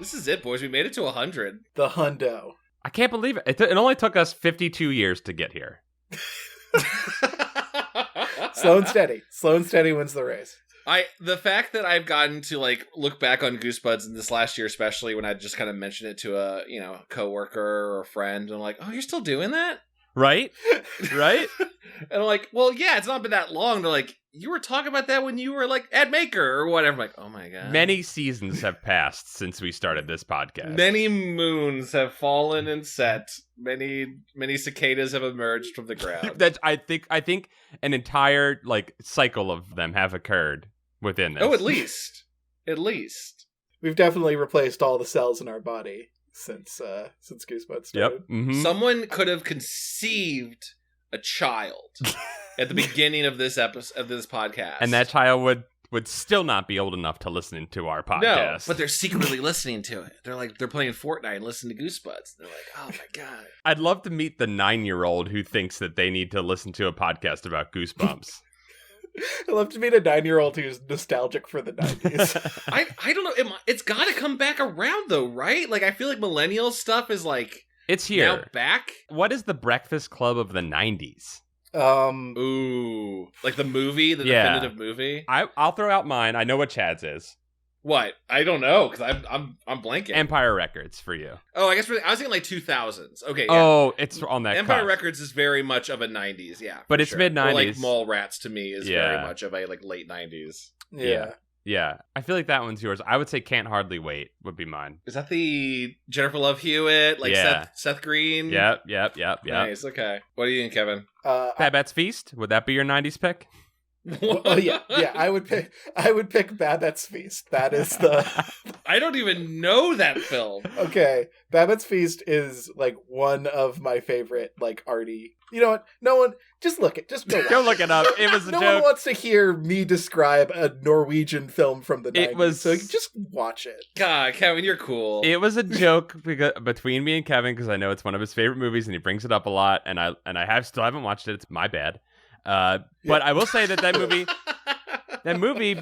This is it, boys. We made it to 100. The hundo. I can't believe it. It only took us 52 years to get here. Slow and steady. Slow and steady wins the race. The fact that I've gotten to like look back on Goosebuds in this last year, especially when I just kind of mentioned it to a coworker or a friend, and I'm like, oh, you're still doing that? Right? Right? And I'm like, well, yeah, it's not been that long. They're like, you were talking about that when you were like ad maker or whatever. I'm like, oh my God. Many seasons have passed since we started this podcast. Many moons have fallen and set. Many cicadas have emerged from the ground. I think an entire like cycle of them have occurred within this. Oh, at least. We've definitely replaced all the cells in our body since Goosebuds started. Yep. Mm-hmm. Someone could have conceived a child at the beginning of this episode of this podcast, and that child would still not be old enough to listen to our podcast. No, but they're secretly listening to it. They're playing Fortnite and listening to Goosebuds. They're like, oh my God. I'd love to meet the 9-year-old who thinks that they need to listen to a podcast about Goosebumps. I'd love to meet a 9-year-old who's nostalgic for the 90s. I don't know. It's got to come back around though, right? Like I feel like millennial stuff is like it's here now back. What is the Breakfast Club of the 90s? Ooh, like the movie, the definitive movie. I'll throw out mine. I know what Chad's is. What? I don't know because I'm blanking. Empire Records for you. Oh, I guess I was thinking like 2000s. Okay. Yeah. Oh, it's on that. Empire cusp. Records is very much of a 90s. Yeah, but it's mid-90s. Or like Mallrats to me is very much of a like late 90s. Yeah. I feel like that one's yours. I would say Can't Hardly Wait would be mine. Is that the Jennifer Love Hewitt? Like Seth Green? Yep. Nice. Okay. What are you think, Kevin? Babette's Feast. Would that be your 90s pick? Well, yeah. I would pick Babette's Feast. That is the. I don't even know that film. Okay, Babette's Feast is like one of my favorite like arty. You know what? No one just look it. Just go look it up. It was a no joke. one wants to hear me describe a Norwegian film from the 90s. It was so just watch it. God, Kevin, you're cool. It was a joke between me and Kevin because I know it's one of his favorite movies and he brings it up a lot. And I still haven't watched it. It's my bad. But I will say that movie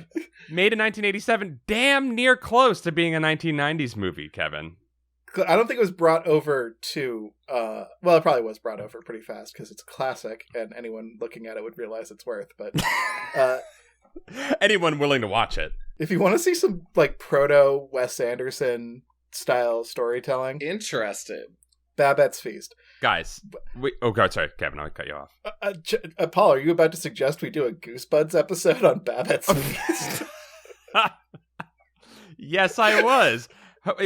made in 1987 damn near close to being a 1990s movie, Kevin. I don't think it was brought over to well, it probably was brought over pretty fast because it's a classic and anyone looking at it would realize its worth, but anyone willing to watch it. If you want to see some like proto Wes Anderson style storytelling, interested. Babette's Feast. Guys, God, sorry, Kevin, I'll cut you off. Paul, are you about to suggest we do a Goosebuds episode on Babette's Feast? Yes, I was.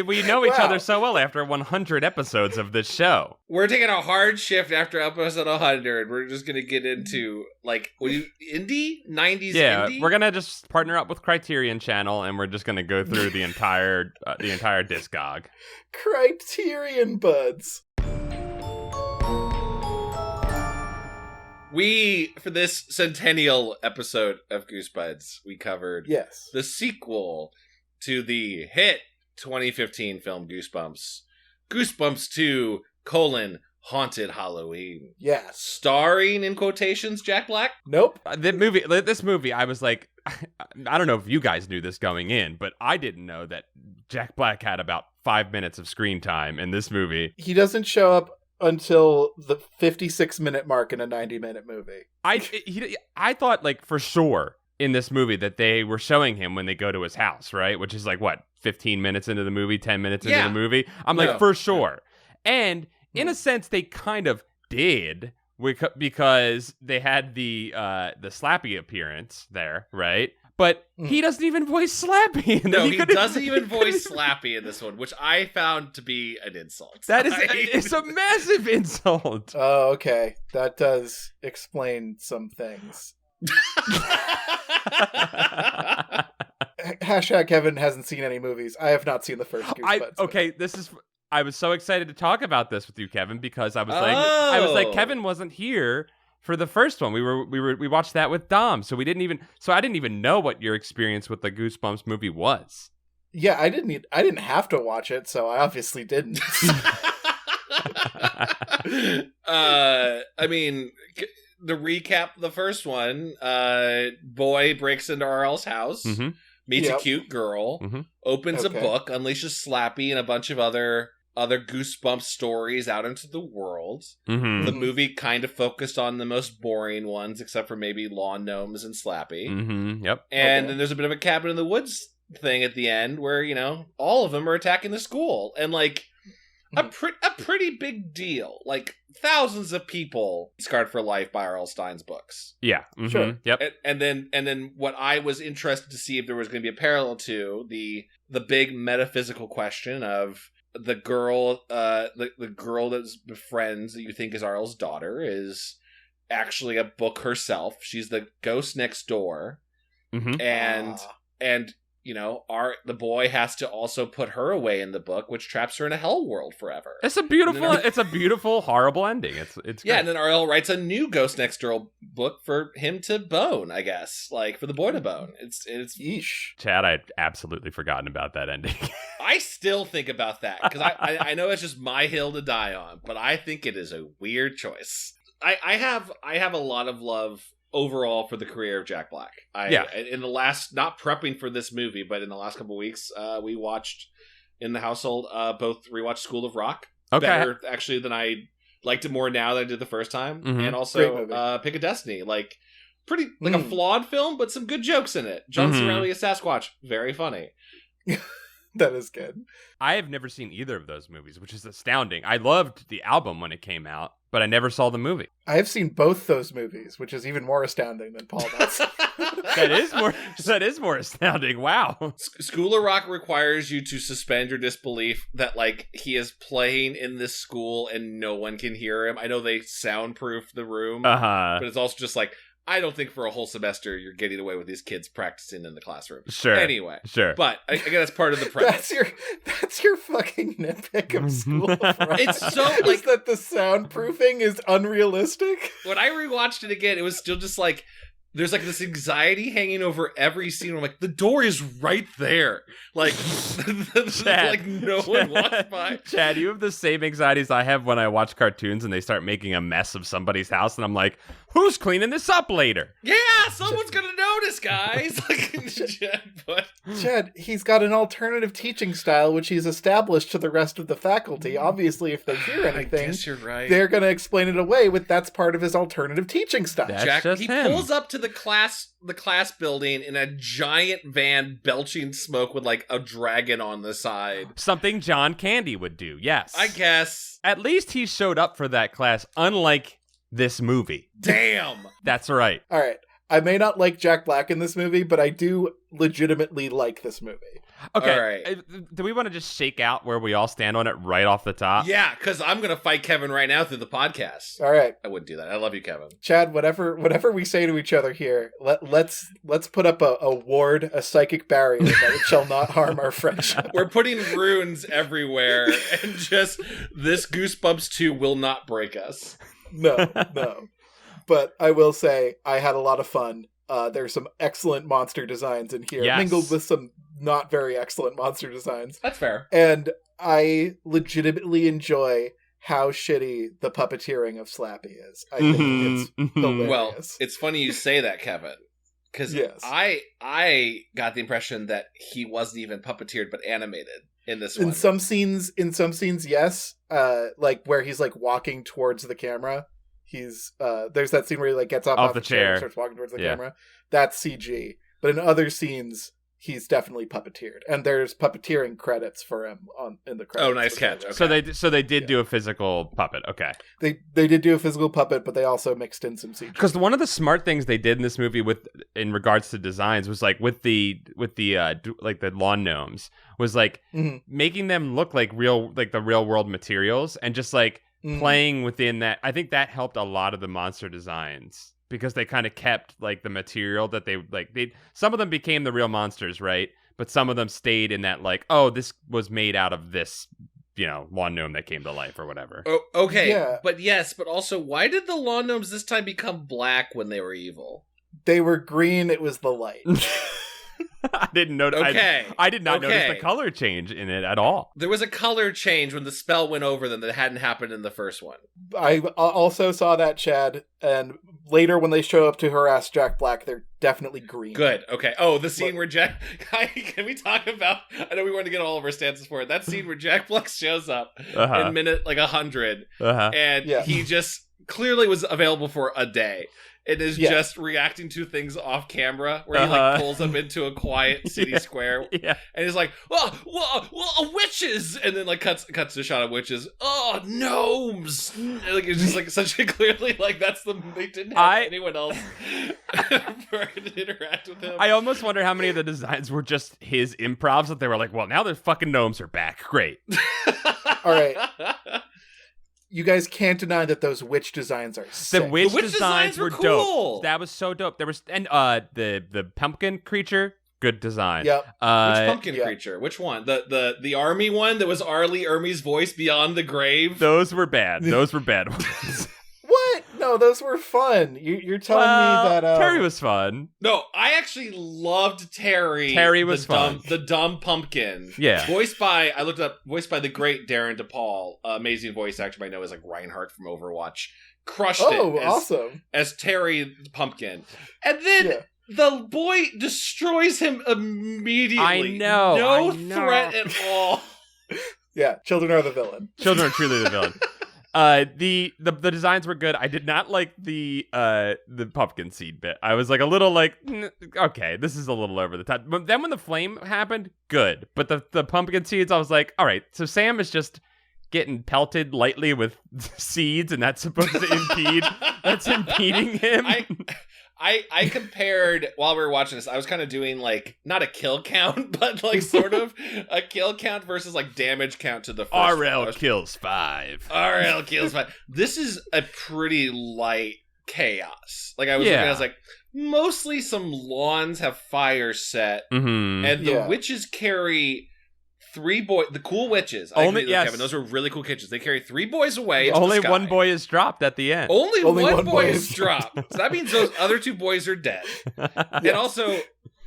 We know each other so well after 100 episodes of this show. We're taking a hard shift after episode 100. We're just going to get into, like, indie? 90s indie? We're going to just partner up with Criterion Channel, and we're just going to go through the entire discog. Criterion buds. For this Centennial episode of Goosebuds, we covered the sequel to the hit 2015 film Goosebumps. Goosebumps 2, Haunted Halloween. Yes. Starring, in quotations, Jack Black? Nope. This movie, I was like, I don't know if you guys knew this going in, but I didn't know that Jack Black had about 5 minutes of screen time in this movie. He doesn't show up until the 56-minute mark in a 90-minute movie. I thought, like, for sure in this movie that they were showing him when they go to his house, right? Which is like, what, 15 minutes into the movie, 10 minutes into the movie? I'm like, for sure. And in a sense, they kind of did because they had the Slappy appearance there, right? But he doesn't even voice Slappy. No, he doesn't even voice Slappy in this one, which I found to be an insult. That is it's a massive insult. Oh, okay. That does explain some things. Hashtag Kevin hasn't seen any movies. I have not seen the first Goosebuds. I was so excited to talk about this with you, Kevin, because I was like, Kevin wasn't here for the first one. We watched that with Dom, so I didn't even know what your experience with the Goosebumps movie was. Yeah, I didn't have to watch it, so I obviously didn't. I mean, the recap, the first one, boy breaks into RL's house, meets a cute girl, opens a book, unleashes Slappy and a bunch of other Goosebumps stories out into the world. The movie kind of focused on the most boring ones, except for maybe lawn gnomes and Slappy. And then there's a bit of a cabin in the woods thing at the end where, you know, all of them are attacking the school. And, like, a pretty big deal. Like, thousands of people scarred for life by R.L. Stine's books. Yeah. Sure. Yep. And then what I was interested to see if there was going to be a parallel to the big metaphysical question of the girl, the girl that befriends that you think is Arl's daughter is actually a book herself. She's the ghost next door, and you know, the boy has to also put her away in the book, which traps her in a hell world forever. It's a beautiful, horrible ending. It's great. And then Arl writes a new ghost next door book for him to bone, I guess, like for the boy to bone. It's yeesh. Chad, I'd absolutely forgotten about that ending. I still think about that because I know it's just my hill to die on, but I think it is a weird choice. I have a lot of love overall for the career of Jack Black. In the last, not prepping for this movie, but in the last couple of weeks, we watched in the household, both rewatched School of Rock. Better actually than I liked it more now than I did the first time, and also Pick a Destiny, like pretty like a flawed film, but some good jokes in it. John C. Reilly as Sasquatch, very funny. That is good. I have never seen either of those movies, which is astounding. I loved the album when it came out, but I never saw the movie. I have seen both those movies, which is even more astounding than Paul does. That is more astounding. Wow. School of Rock requires you to suspend your disbelief that, like, he is playing in this school and no one can hear him. I know they soundproof the room, but it's also just like, I don't think for a whole semester you're getting away with these kids practicing in the classroom. Sure. Anyway. Sure. But again, that's part of the premise. That's your fucking nitpick of School of Rock. It's so like is that the soundproofing is unrealistic. When I rewatched it again, it was still just like there's like this anxiety hanging over every scene. I'm like, the door is right there. Like, Chad, like no one walks by. Chad, you have the same anxieties I have when I watch cartoons and they start making a mess of somebody's house, and I'm like, who's cleaning this up later? Yeah, someone's gonna notice, guys. Chad, he's got an alternative teaching style which he's established to the rest of the faculty. Obviously, if they hear anything, I guess you're right. They're gonna explain it away with that's part of his alternative teaching style. That's just he him. Pulls up to the class building in a giant van belching smoke with like a dragon on the side. Something John Candy would do, yes. I guess. At least he showed up for that class, unlike this movie. Damn. That's right. All right. I may not like Jack Black in this movie, but I do legitimately like this movie. Okay. All right. Do we want to just shake out where we all stand on it right off the top? Yeah, because I'm going to fight Kevin right now through the podcast. All right. I wouldn't do that. I love you, Kevin. Chad, whatever we say to each other here, let's put up a ward, a psychic barrier that it shall not harm our friendship. We're putting runes everywhere, and just this Goosebumps 2 will not break us. No. But I will say I had a lot of fun. There's some excellent monster designs in here, mingled with some not very excellent monster designs. That's fair. And I legitimately enjoy how shitty the puppeteering of Slappy is. I think it's hilarious. Well, it's funny you say that, Kevin, because I got the impression that he wasn't even puppeteered but animated in this one. In some scenes, yes. Like where he's like walking towards the camera. He's there's that scene where he like gets off the chair and starts walking towards the camera. That's CG. But in other scenes, he's definitely puppeteered, and there's puppeteering credits for him in the credits. Oh, nice catch. Okay. So they did do a physical puppet. Okay. They did do a physical puppet, but they also mixed in some CG. Because one of the smart things they did in this movie in regards to designs was like with the like the lawn gnomes was like making them look like the real world materials and just like playing within that. I think that helped a lot of the monster designs because they kind of kept like the material that they some of them became the real monsters, right? But some of them stayed in that like, oh, this was made out of this, lawn gnome that came to life or whatever. Oh, okay. Yeah. But also why did the lawn gnomes this time become black when they were evil? They were green, it was the light. I didn't notice. Okay. I did not notice the color change in it at all. There was a color change when the spell went over them that hadn't happened in the first one. I also saw that, Chad, and later when they show up to harass Jack Black, they're definitely green. Good. Okay. Oh, the scene where Jack... Can we talk about... I know we want to get all of our stances for it. That scene where Jack Black shows up in minute 100, and he just clearly was available for a day. It is just reacting to things off camera, where he pulls them into a quiet city square, and he's like, "Oh, witches!" And then cuts to a shot of witches. Oh, gnomes! And, it's just such a clearly that's they didn't have anyone else to interact with him. I almost wonder how many of the designs were just his improvs that they were like, "Well, now the fucking gnomes are back. Great." All right. You guys can't deny that those witch designs are sick. The witch designs were cool. Dope. That was so dope. There was the pumpkin creature, good design. Yep. Which pumpkin creature? Which one? The army one that was Arlie Ermey's voice beyond the grave? Those were bad. Those were bad ones. What? No, those were fun. You're telling me that Terry was fun. No, I actually loved Terry. Terry was fun. The dumb pumpkin. Yeah. Voiced by the great Darren DePaul, amazing voice actor I know is Reinhardt from Overwatch. Crushed it. Awesome. As Terry the pumpkin. And then the boy destroys him immediately. I know. No threat at all. Yeah, children are the villain. Children are truly the villain. The designs were good. I did not like the pumpkin seed bit. I was a little okay, this is a little over the top. But then when the flame happened, good. But the pumpkin seeds, I was like, all right, so Sam is just getting pelted lightly with seeds, and that's supposed to impeding him. I compared, while we were watching this, I was kind of doing not a kill count, but sort of a kill count versus damage count to the first RL kills 5. RL kills 5. This is a pretty light chaos. I was looking, I was mostly some lawns have fire set, and the witches carry 3 boys. The cool witches. Kevin, those are really cool witches. They carry 3 boys away. Only one boy is dropped at the end. Only one boy is dropped. So that means those other 2 boys are dead. And also,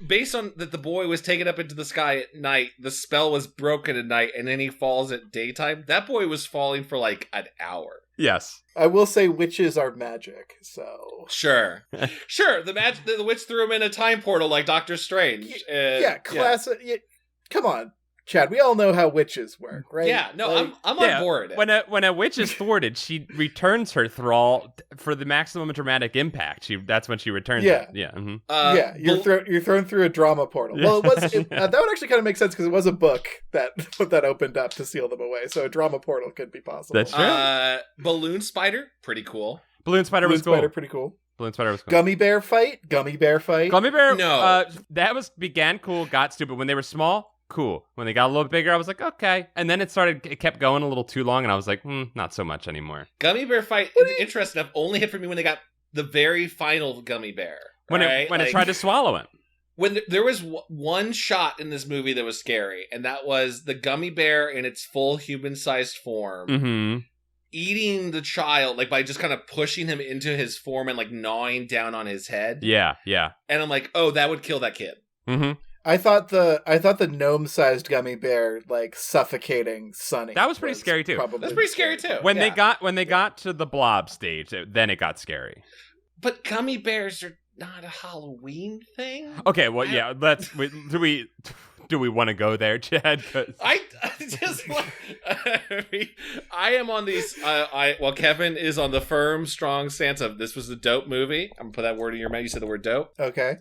based on that the boy was taken up into the sky at night, the spell was broken at night, and then he falls at daytime. That boy was falling for an hour. Yes. I will say witches are magic, so... Sure. The witch threw him in a time portal like Doctor Strange. Classic. Yeah. Come on. Chad, we all know how witches work, right? Yeah, no, I'm on board. When a witch is thwarted, she returns her thrall for the maximum dramatic impact. That's when she returns it. Yeah. Mm-hmm. You're thrown through a drama portal. Well, that would actually kind of make sense because it was a book that opened up to seal them away, so a drama portal could be possible. That's true. Balloon spider, pretty cool. Balloon spider was cool. Pretty cool. Balloon spider was cool. Gummy bear fight. Gummy bear. No, that began cool, got stupid when they were small. Cool. When they got a little bigger, I was like, okay. And then it kept going a little too long, and I was like, not so much anymore. Gummy bear fight is interesting enough. Only hit for me when they got the very final gummy bear. When it tried to swallow him. When there was one shot in this movie that was scary, and that was the gummy bear in its full human-sized form, eating the child, by just kind of pushing him into his form and gnawing down on his head. Yeah. And I'm like, oh, that would kill that kid. Mm-hmm. I thought the gnome-sized gummy bear suffocating Sonny. That was pretty scary too. That's pretty scary too. When they got to the blob stage, then it got scary. But gummy bears are not a Halloween thing. Okay, well, yeah. Do we want to go there, Chad? I am on these. Kevin is on the firm, strong stance of this was a dope movie. I'm gonna put that word in your mouth. You said the word dope. Okay.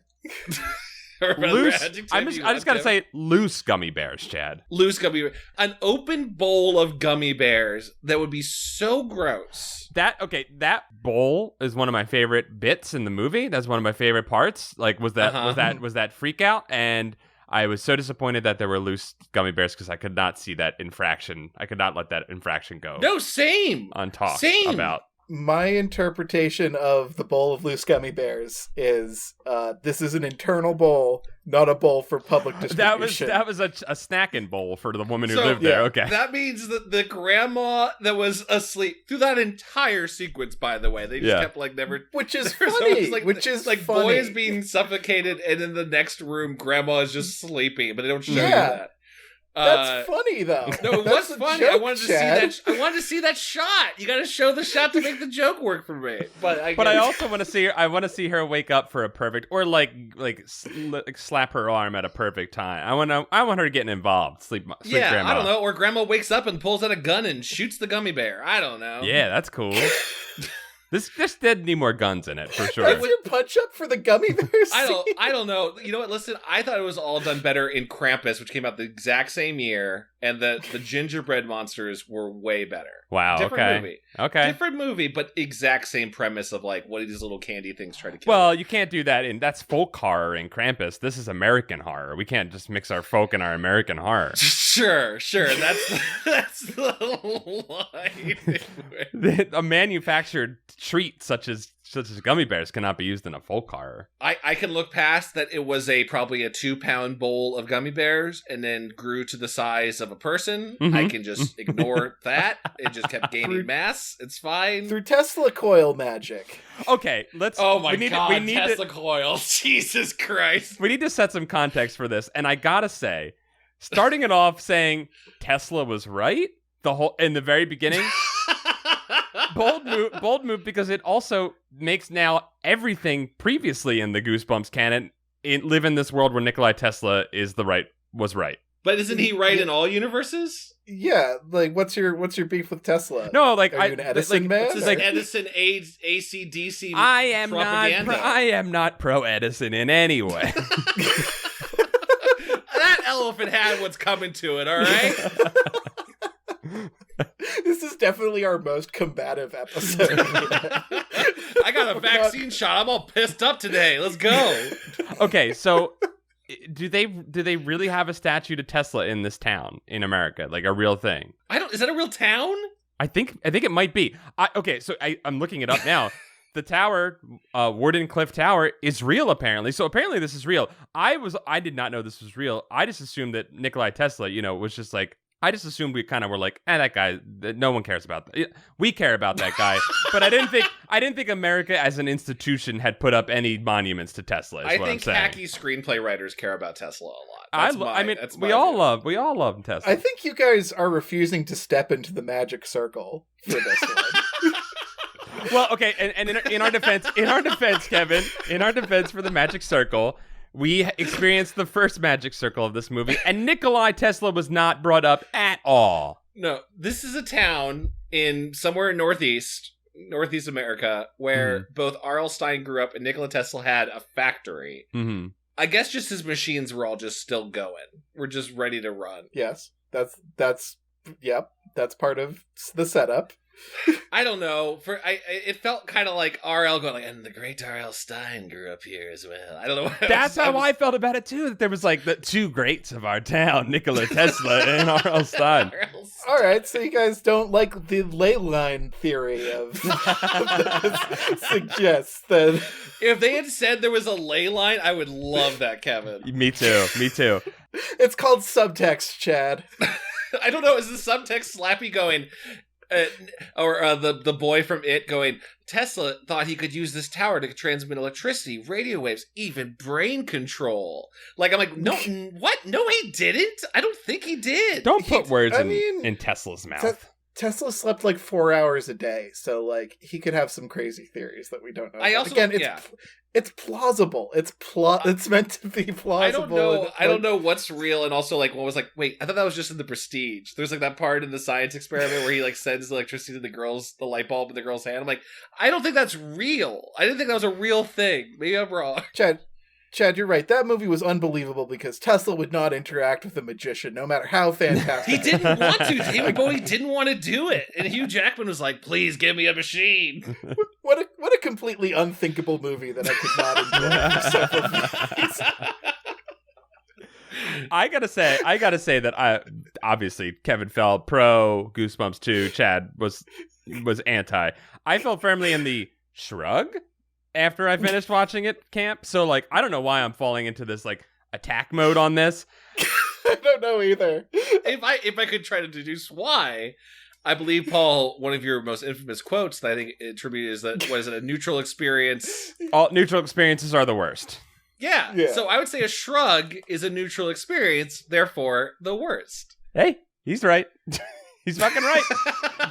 Loose. I just gotta say loose gummy bears, Chad. Loose gummy bears. An open bowl of gummy bears that would be so gross. That bowl is one of my favorite bits in the movie. That's one of my favorite parts. Was that freak out? And I was so disappointed that there were loose gummy bears because I could not see that infraction. I could not let that infraction go. No, same. Untalked about. My interpretation of the bowl of loose gummy bears is this is an internal bowl, not a bowl for public distribution. That was a snacking bowl for the woman who lived there. Okay, that means that the grandma that was asleep through that entire sequence. By the way, they just kept never, which is funny. Funny. Boys being suffocated, and in the next room, grandma is just sleeping, but they don't show you that. That's funny though. No, it was funny. Joke, I wanted to see that. I wanted to see that shot. You got to show the shot to make the joke work for me. But I also want to see her. I want to see her wake up for a perfect, or like slap her arm at a perfect time. I want her getting involved. Sleep grandma. I don't know. Or grandma wakes up and pulls out a gun and shoots the gummy bear. I don't know. Yeah, that's cool. This did need more guns in it, for sure. That's your punch-up for the gummy bear scene? I don't know. You know what? Listen, I thought it was all done better in Krampus, which came out the exact same year, and the gingerbread monsters were way better. Wow, Different movie. Okay. Different movie, but exact same premise of, like, what do these little candy things try to kill? Well, you can't do that that's folk horror in Krampus. This is American horror. We can't just mix our folk and our American horror. Sure. That's the line. A manufactured treat such as gummy bears cannot be used in a folk horror. I can look past that it was probably a 2-pound bowl of gummy bears and then grew to the size of a person. Mm-hmm. I can just ignore that. It just kept gaining mass. It's fine. Through Tesla coil magic. Okay, let's... Oh my God, Tesla coil. Jesus Christ. We need to set some context for this. And I gotta say, starting it off saying Tesla was right in the very beginning... Bold move, because it also makes now everything previously in the Goosebumps canon live in this world where Nikola Tesla was right. But isn't he right in all universes? Yeah, like what's your beef with Tesla? No, like are you an Edison man? It's like Edison AC/DC propaganda. I am not pro Edison in any way. That elephant had what's coming to it. All right. This is definitely our most combative episode. I got a vaccine shot. I'm all pissed up today. Let's go. Okay, so do they really have a statue to Tesla in this town in America, like a real thing? Is that a real town? I think it might be. So I'm looking it up now. The tower, Wardenclyffe Tower, is real apparently. So apparently this is real. I did not know this was real. I just assumed that Nikola Tesla, was just like. I just assumed we kind of were like, that guy, no one cares about that. We care about that guy, but I didn't think America as an institution had put up any monuments to Tesla. I think hacky screenplay writers care about Tesla a lot. We all love Tesla. I think you guys are refusing to step into the magic circle for this one. Well, okay, and in our defense, Kevin, for the magic circle. We experienced the first magic circle of this movie, and Nikola Tesla was not brought up at all. No, this is a town in somewhere in Northeast America where both R.L. Stine grew up and Nikola Tesla had a factory. Mm-hmm. I guess just his machines were all just still going. We're just ready to run. Yes, that's part of the setup. I don't know. It felt kind of like R.L. going and the great R.L. Stine grew up here as well. I don't know. That's how I felt about it too. That there was like the two greats of our town, Nikola Tesla and R.L. Stine. All right, so you guys don't like the ley line theory of suggests that if they had said there was a ley line, I would love that, Kevin. Me too. It's called subtext, Chad. I don't know. Is the subtext Slappy going? Or the boy from It going, Tesla thought he could use this tower to transmit electricity, radio waves, even brain control. Like, I'm like, no, what? No, he didn't. I don't think he did. Don't put words in Tesla's mouth. Tesla slept like 4 hours a day, so like he could have some crazy theories that we don't know. It's plausible. It's meant to be plausible. I don't know what's real, and also like what was like. Wait, I thought that was just in the Prestige. There's like that part in the science experiment where he like sends electricity to the light bulb in the girl's hand. I'm like, I don't think that's real. I didn't think that was a real thing. Maybe I'm wrong. Chad, you're right. That movie was unbelievable because Tesla would not interact with a magician, no matter how fantastic. He didn't want to. David Bowie didn't want to do it, and Hugh Jackman was like, "Please give me a machine." What a completely unthinkable movie that I could not enjoy for several years. I gotta say that obviously Kevin felt pro Goosebumps 2. Chad was anti. I felt firmly in the shrug after I finished watching it, Camp. So, like, I don't know why I'm falling into this, like, attack mode on this. I don't know either. If I could try to deduce why, I believe, Paul, one of your most infamous quotes that I think attributed is that, what is it, a neutral experience? All neutral experiences are the worst. Yeah. So I would say a shrug is a neutral experience, therefore the worst. Hey, he's right. He's fucking right.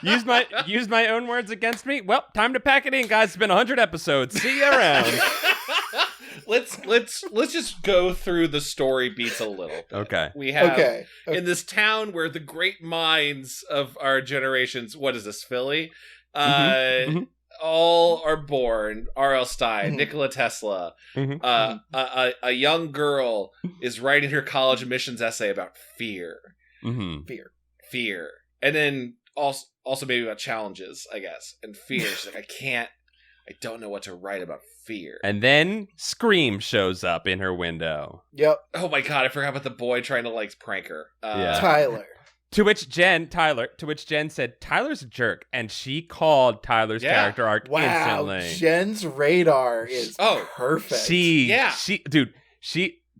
Use my own words against me. Well, time to pack it in, guys. It's been 100 episodes. See you around. Let's just go through the story beats a little bit. Okay. We have in this town where the great minds of our generations, what is this, Philly? All are born. R.L. Stine, Nikola Tesla. A young girl is writing her college admissions essay about fear. Fear. And then also maybe about challenges, I guess. And fear. She's like, I don't know what to write about fear. And then Scream shows up in her window. Yep. Oh my god, I forgot about the boy trying to prank her. Tyler. To which Jen said, Tyler's a jerk. And she called Tyler's character arc instantly. Jen's radar is perfect. The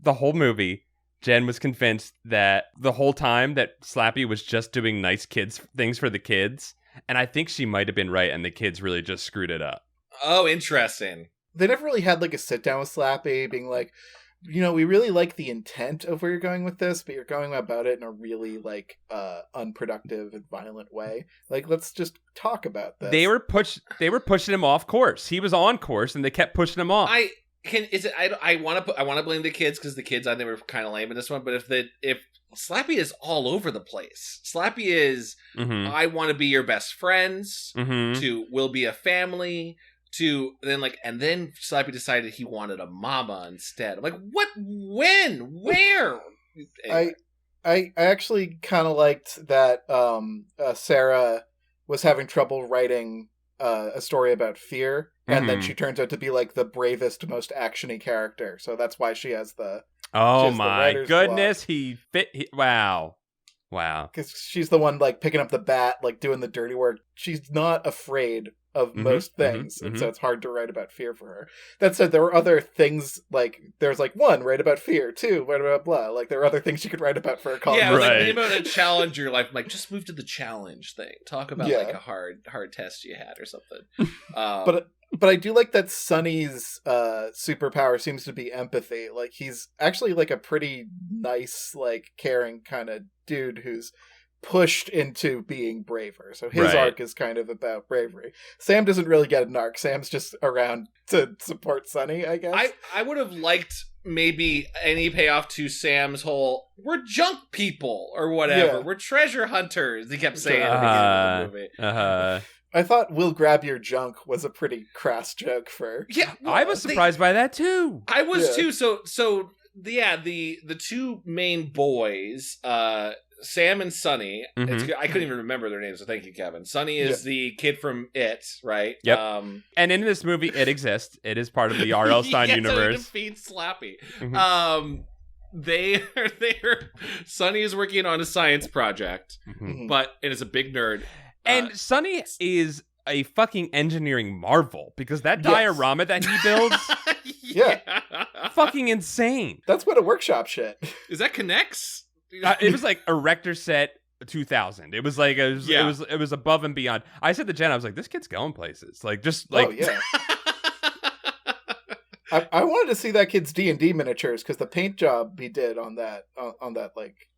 whole movie, Jen was convinced that the whole time that Slappy was just doing nice kids things for the kids. And I think she might have been right, and the kids really just screwed it up. Oh, interesting. They never really had a sit down with Slappy being like, we really like the intent of where you're going with this, but you're going about it in a really unproductive and violent way. Let's just talk about this. They were pushing him off course. He was on course, and they kept pushing him off. I want to blame the kids because the kids I think were kind of lame in this one. But if Slappy is all over the place, Slappy is I want to be your best friends to we'll be a family. To then and then Slappy decided he wanted a mama instead. I'm like, what? When? Where? Anyway. I actually kind of liked that Sarah was having trouble writing a story about fear, and then she turns out to be the bravest, most actiony character. So that's why she has the. Oh my goodness! Block. Wow. Because she's the one picking up the bat, doing the dirty work. She's not afraid of most things, and so it's hard to write about fear for her. That said, there were other things, there's one, write about fear, 2, write about blah. There are other things you could write about for a college. Yeah, right. About a challenge your life. Just move to the challenge thing. Talk about a hard test you had or something. But I do like that Sonny's superpower seems to be empathy. He's actually a pretty nice, caring kind of dude who's pushed into being braver. So his arc is kind of about bravery. Sam doesn't really get an arc. Sam's just around to support Sonny, I guess. I would have liked maybe any payoff to Sam's whole, we're junk people or whatever. We're treasure hunters, he kept saying at the beginning of the movie. I thought "we'll grab your junk" was a pretty crass joke for. Yeah, well, I was surprised by that too. I was too. So the two main boys, Sam and Sonny. I couldn't even remember their names, so thank you, Kevin. Sonny is the kid from It, right? Yep. And in this movie, it exists. It is part of the R.L. Stine universe. So he defeats Slappy. Sonny is working on a science project, but it is a big nerd. And Sonny is a fucking engineering marvel because that diorama that he builds, fucking insane. That's what a workshop shit. Is that Connects? It was Erector Set 2000. It was it was above and beyond. I said to Jen, I was like, this kid's going places. Oh yeah. I wanted to see that kid's D&D miniatures because the paint job he did on that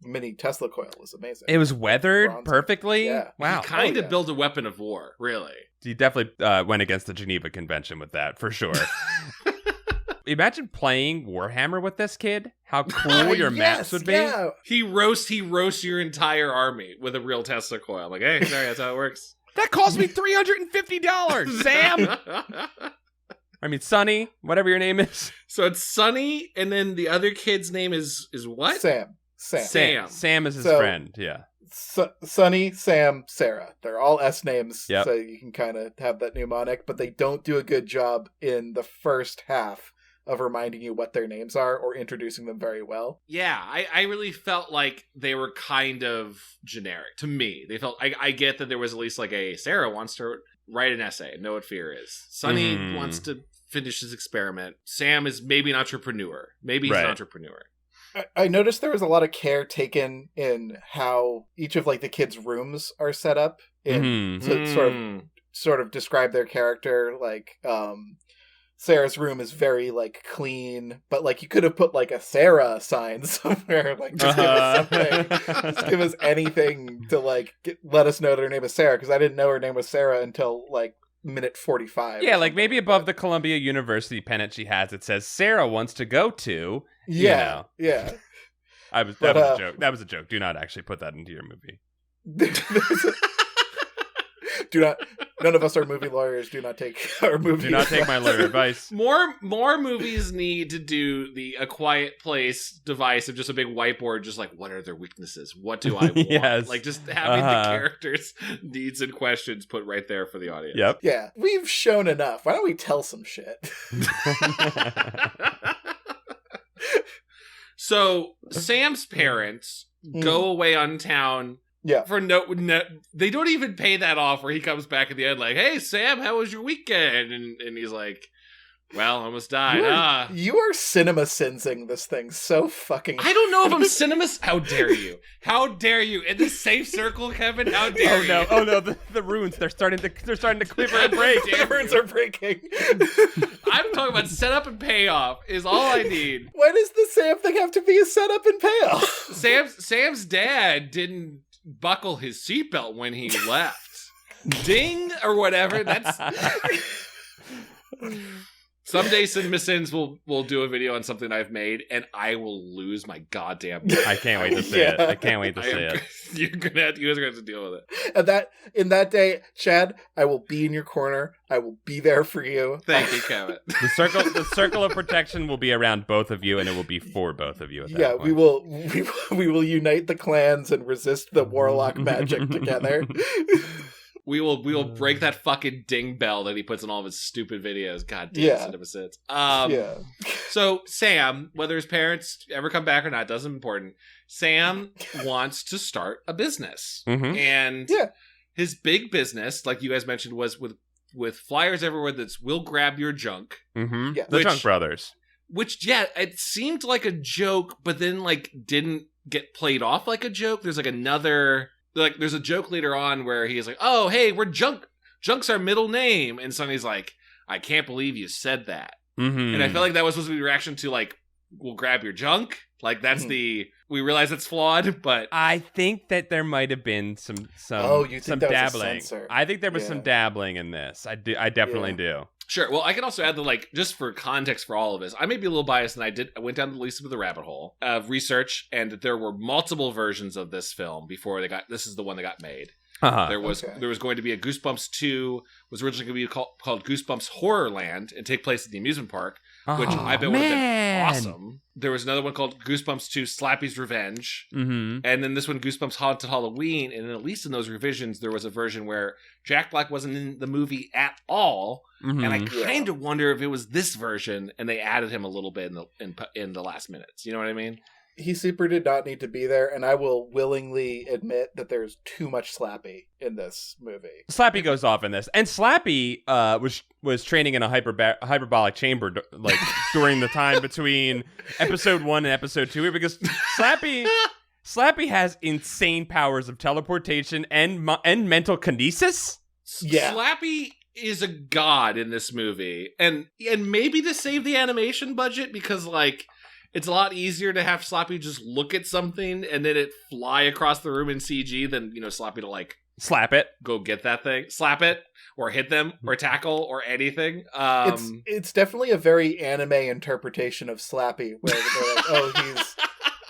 mini Tesla coil was amazing. It was weathered perfectly. Yeah. Wow. He kind of built a weapon of war, really. He definitely went against the Geneva Convention with that, for sure. Imagine playing Warhammer with this kid. How cool your maps would be. Yeah. He roasts your entire army with a real Tesla coil. I'm like, hey, sorry, that's how it works. That cost me $350, Sam. I mean, Sonny, whatever your name is. So it's Sonny, and then the other kid's name is what? Sam. Sam is his friend, yeah. Sonny, Sam, Sarah. They're all S names, so you can kind of have that mnemonic, but they don't do a good job in the first half of reminding you what their names are or introducing them very well. Yeah, I really felt like they were kind of generic to me. They felt, I get that there was at least Sarah wants to write an essay and know what fear is. Sonny wants to finish his experiment. Sam is maybe an entrepreneur. Maybe he's an entrepreneur. I noticed there was a lot of care taken in how each of the kids' rooms are set up to sort of describe their character. Sarah's room is very like clean, but like you could have put like a Sarah sign somewhere, like just give us something, just give us anything to like let us know that her name is Sarah, because I didn't know her name was Sarah until like minute 45. Yeah, like maybe above the Columbia University pennant she has, it says Sarah wants to go to. Yeah, yeah. That was a joke. That was a joke. Do not actually put that into your movie. Do not. None of us are movie lawyers. Do not take our movie. Do not take my lawyer advice. More movies need to do A Quiet Place device of just a big whiteboard, just like, what are their weaknesses? What do I want? Yes. Like just having the characters' needs and questions put right there for the audience. Yep. Yeah, we've shown enough. Why don't we tell some shit? So Sam's parents go away on town. Yeah. For no, they don't even pay that off where he comes back at the end like, hey, Sam, how was your weekend? And he's like, well, I almost died. You are cinema sensing this thing so fucking... I don't know if I'm cinema... How dare you? How dare you? In the safe circle, Kevin? How dare you? Oh no, the runes, they're starting to quiver and break. The runes are breaking. I'm talking about setup and payoff is all I need. Why does the Sam thing have to be a setup and payoff? Sam's dad didn't buckle his seatbelt when he left. Ding or whatever. That's someday CinemaSins will do a video on something I've made, and I will lose my goddamn mind. I can't wait to see it. I can't wait to see it. You guys are going to have to deal with it. And in that day, Chad, I will be in your corner. I will be there for you. Thank you, Kevin. The circle of protection will be around both of you, and it will be for both of you at that point. we will unite the clans and resist the warlock magic together. We will break that fucking ding bell that he puts in all of his stupid videos. God damn, yeah. So Sam, whether his parents ever come back or not, doesn't important. Sam wants to start a business, and his big business, like you guys mentioned, was with flyers everywhere. That's "We'll grab your junk." Mm-hmm. Yeah. The Junk Brothers. Which, it seemed like a joke, but then like didn't get played off like a joke. There's like another. Like, there's a joke later on where he's like, oh, hey, we're Junk. Junk's our middle name. And Sonny's like, I can't believe you said that. Mm-hmm. And I felt like that was supposed to be a reaction to, like, we'll grab your junk. Like, that's we realize it's flawed, but... I think that there might have been some dabbling. I think there was some dabbling in this. I definitely do. Sure. Well, I can also add that, like, just for context for all of this, I may be a little biased, and I went down the least of the rabbit hole of research, and there were multiple versions of this film before this is the one that got made. There was going to be a Goosebumps 2, was originally going to be called Goosebumps Horrorland and take place at the amusement park, which I bet would have been awesome. There was another one called Goosebumps 2 Slappy's Revenge, and then this one Goosebumps Haunted Halloween, and at least in those revisions there was a version where Jack Black wasn't in the movie at all, and I kind of wonder if it was this version and they added him a little bit in the last minutes. You know what I mean? He super did not need to be there, and I will willingly admit that there's too much Slappy in this movie. Slappy goes off in this, and Slappy was training in a hyperbolic chamber like during the time between episode 1 and episode 2, because Slappy has insane powers of teleportation and mental kinesis. Yeah, Slappy is a god in this movie, and maybe to save the animation budget, because like. It's a lot easier to have Slappy just look at something and then it fly across the room in CG than, Slappy to like... Slap it. Go get that thing. Slap it. Or hit them. Or tackle. Or anything. It's definitely a very anime interpretation of Slappy. Where they're like, oh,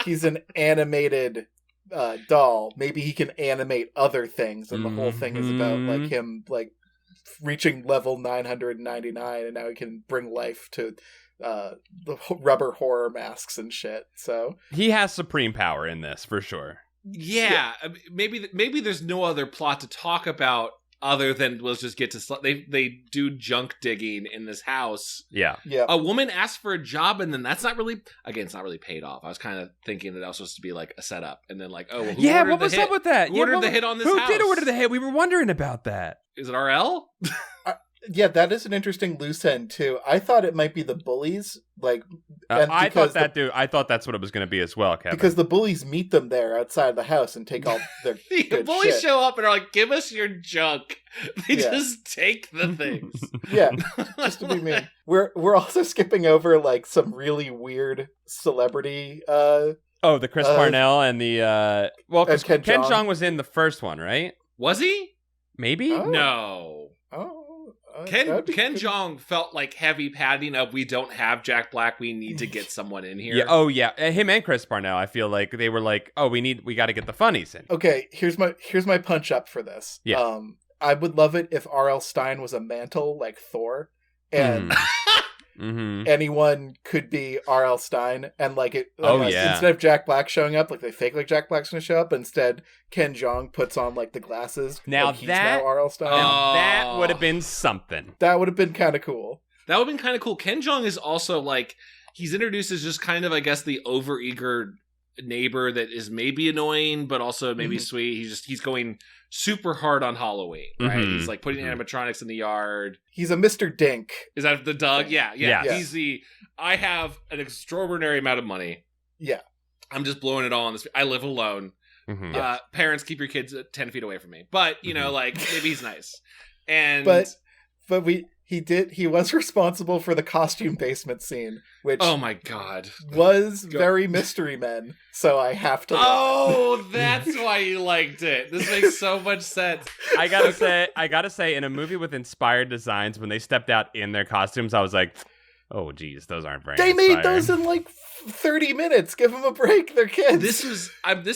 he's an animated doll. Maybe he can animate other things. And the whole thing is about like him like reaching level 999 and now he can bring life to... the rubber horror masks and shit. So he has supreme power in this for sure. Yeah. Maybe there's no other plot to talk about other than let's just get to they do junk digging in this house. Yeah. A woman asked for a job, and then it's not really paid off. I was kind of thinking that was supposed to be like a setup, and then like, oh, well, what was up with that? Who ordered the hit on this house? Who did order the hit? We were wondering about that. Is it RL? Yeah, that is an interesting loose end too. I thought it might be the bullies, like. I thought that's what it was going to be as well, Kevin. Because the bullies meet them there outside the house and take all their the bullies shit. Show up and are like, "Give us your junk." They just take the things. Yeah, just to be mean. We're also skipping over like some really weird celebrity. The Chris Parnell and the because Ken Jeong. Jeong was in the first one, right? Was he? Maybe. No. Ken Jeong felt like heavy padding of we don't have Jack Black, we need to get someone in here. Yeah. Oh yeah, him and Chris Parnell. I feel like they were like, oh, we got to get the funnies in. Okay, here's my punch up for this. Yeah. I would love it if R.L. Stine was a mantle like Thor, and anyone could be R.L. Stine, and like it. Instead of Jack Black showing up, like they fake like Jack Black's gonna show up. Instead, Ken Jeong puts on like the glasses. Now he's now R.L. Stine. That would have been something. That would have been kind of cool. That would have been kind of cool. Ken Jeong is also like he's introduced as just kind of I guess the overeager neighbor that is maybe annoying but also maybe sweet. He's going super hard on Halloween, right? He's like putting animatronics in the yard. He's a Mr. Dink. Is that the Doug? Yeah. He's I have an extraordinary amount of money. Yeah. I'm just blowing it all on this. I live alone. Parents, keep your kids 10 feet away from me. But, you know, like maybe he's nice. And But he was responsible for the costume basement scene, which oh my god was very Mystery Men, so I have to that's why you liked it. This makes so much sense. I gotta say in a movie with inspired designs, when they stepped out in their costumes, I was like, oh geez, those aren't very they inspired. made those in like 30 minutes. Give them a break, they're kids. This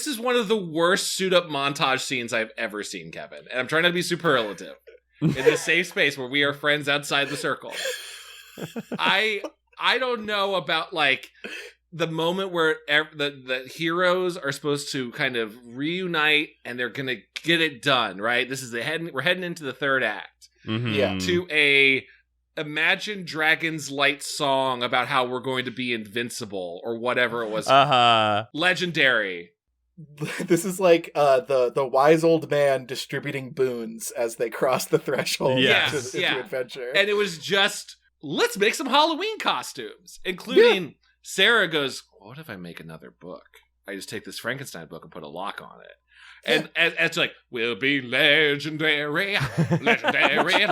is one of the worst suit up montage scenes I've ever seen, Kevin, and I'm trying not to be superlative. In this safe space where we are friends outside the circle. I don't know about like the moment where the heroes are supposed to kind of reunite and they're gonna get it done, right? This is we're heading into the third act. Yeah. To a Imagine Dragons Light song about how we're going to be invincible or whatever it was. Legendary. This is like the wise old man distributing boons as they cross the threshold into adventure. And it was just, let's make some Halloween costumes, including Sarah goes, what if I make another book? I just take this Frankenstein book and put a lock on it. And it's like, we'll be legendary, legendary.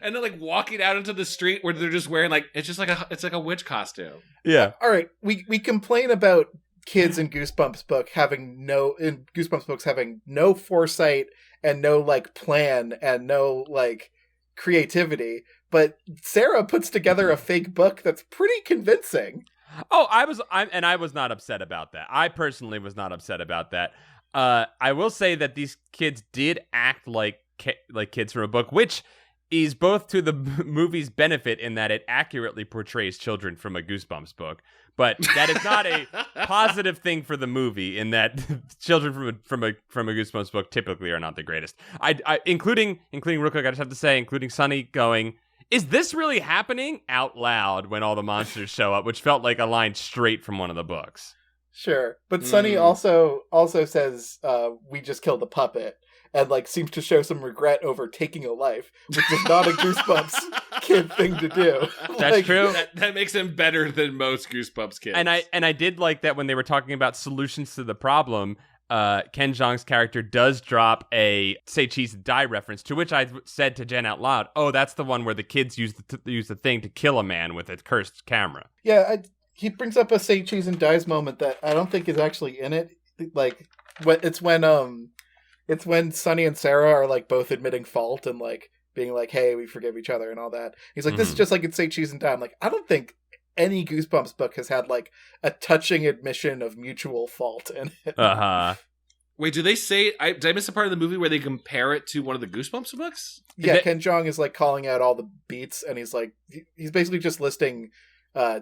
And they're like walking out into the street where they're just wearing like, it's like a witch costume. Yeah. All right. We complain about kids in Goosebumps books having no foresight and no like plan and no like creativity, but Sarah puts together a fake book that's pretty convincing. Oh, I was not upset about that. I personally was not upset about that. I will say that these kids did act like kids from a book, which is both to the movie's benefit in that it accurately portrays children from a Goosebumps book, but that is not a positive thing for the movie in that children from a Goosebumps book typically are not the greatest. I including real quick, I just have to say, including Sunny going, is this really happening out loud when all the monsters show up, which felt like a line straight from one of the books. Sure. But Sunny also says, we just killed a puppet, and like seems to show some regret over taking a life, which is not a Goosebumps kid thing to do. That's true. That makes him better than most Goosebumps kids. And I did like that when they were talking about solutions to the problem, Ken Jeong's character does drop a say cheese and die reference, to which I said to Jen out loud, oh, that's the one where the kids use the thing to kill a man with a cursed camera. Yeah, he brings up a say cheese and dies moment that I don't think is actually in it. Like, it's when Sunny and Sarah are like both admitting fault and like being like, hey, we forgive each other and all that. He's like, this is just like it's say cheese and die. I'm like, I don't think any Goosebumps book has had like a touching admission of mutual fault in it. Wait, do they say? Did I miss a part of the movie where they compare it to one of the Goosebumps books? Yeah, Ken Jeong is like calling out all the beats, and he's basically just listing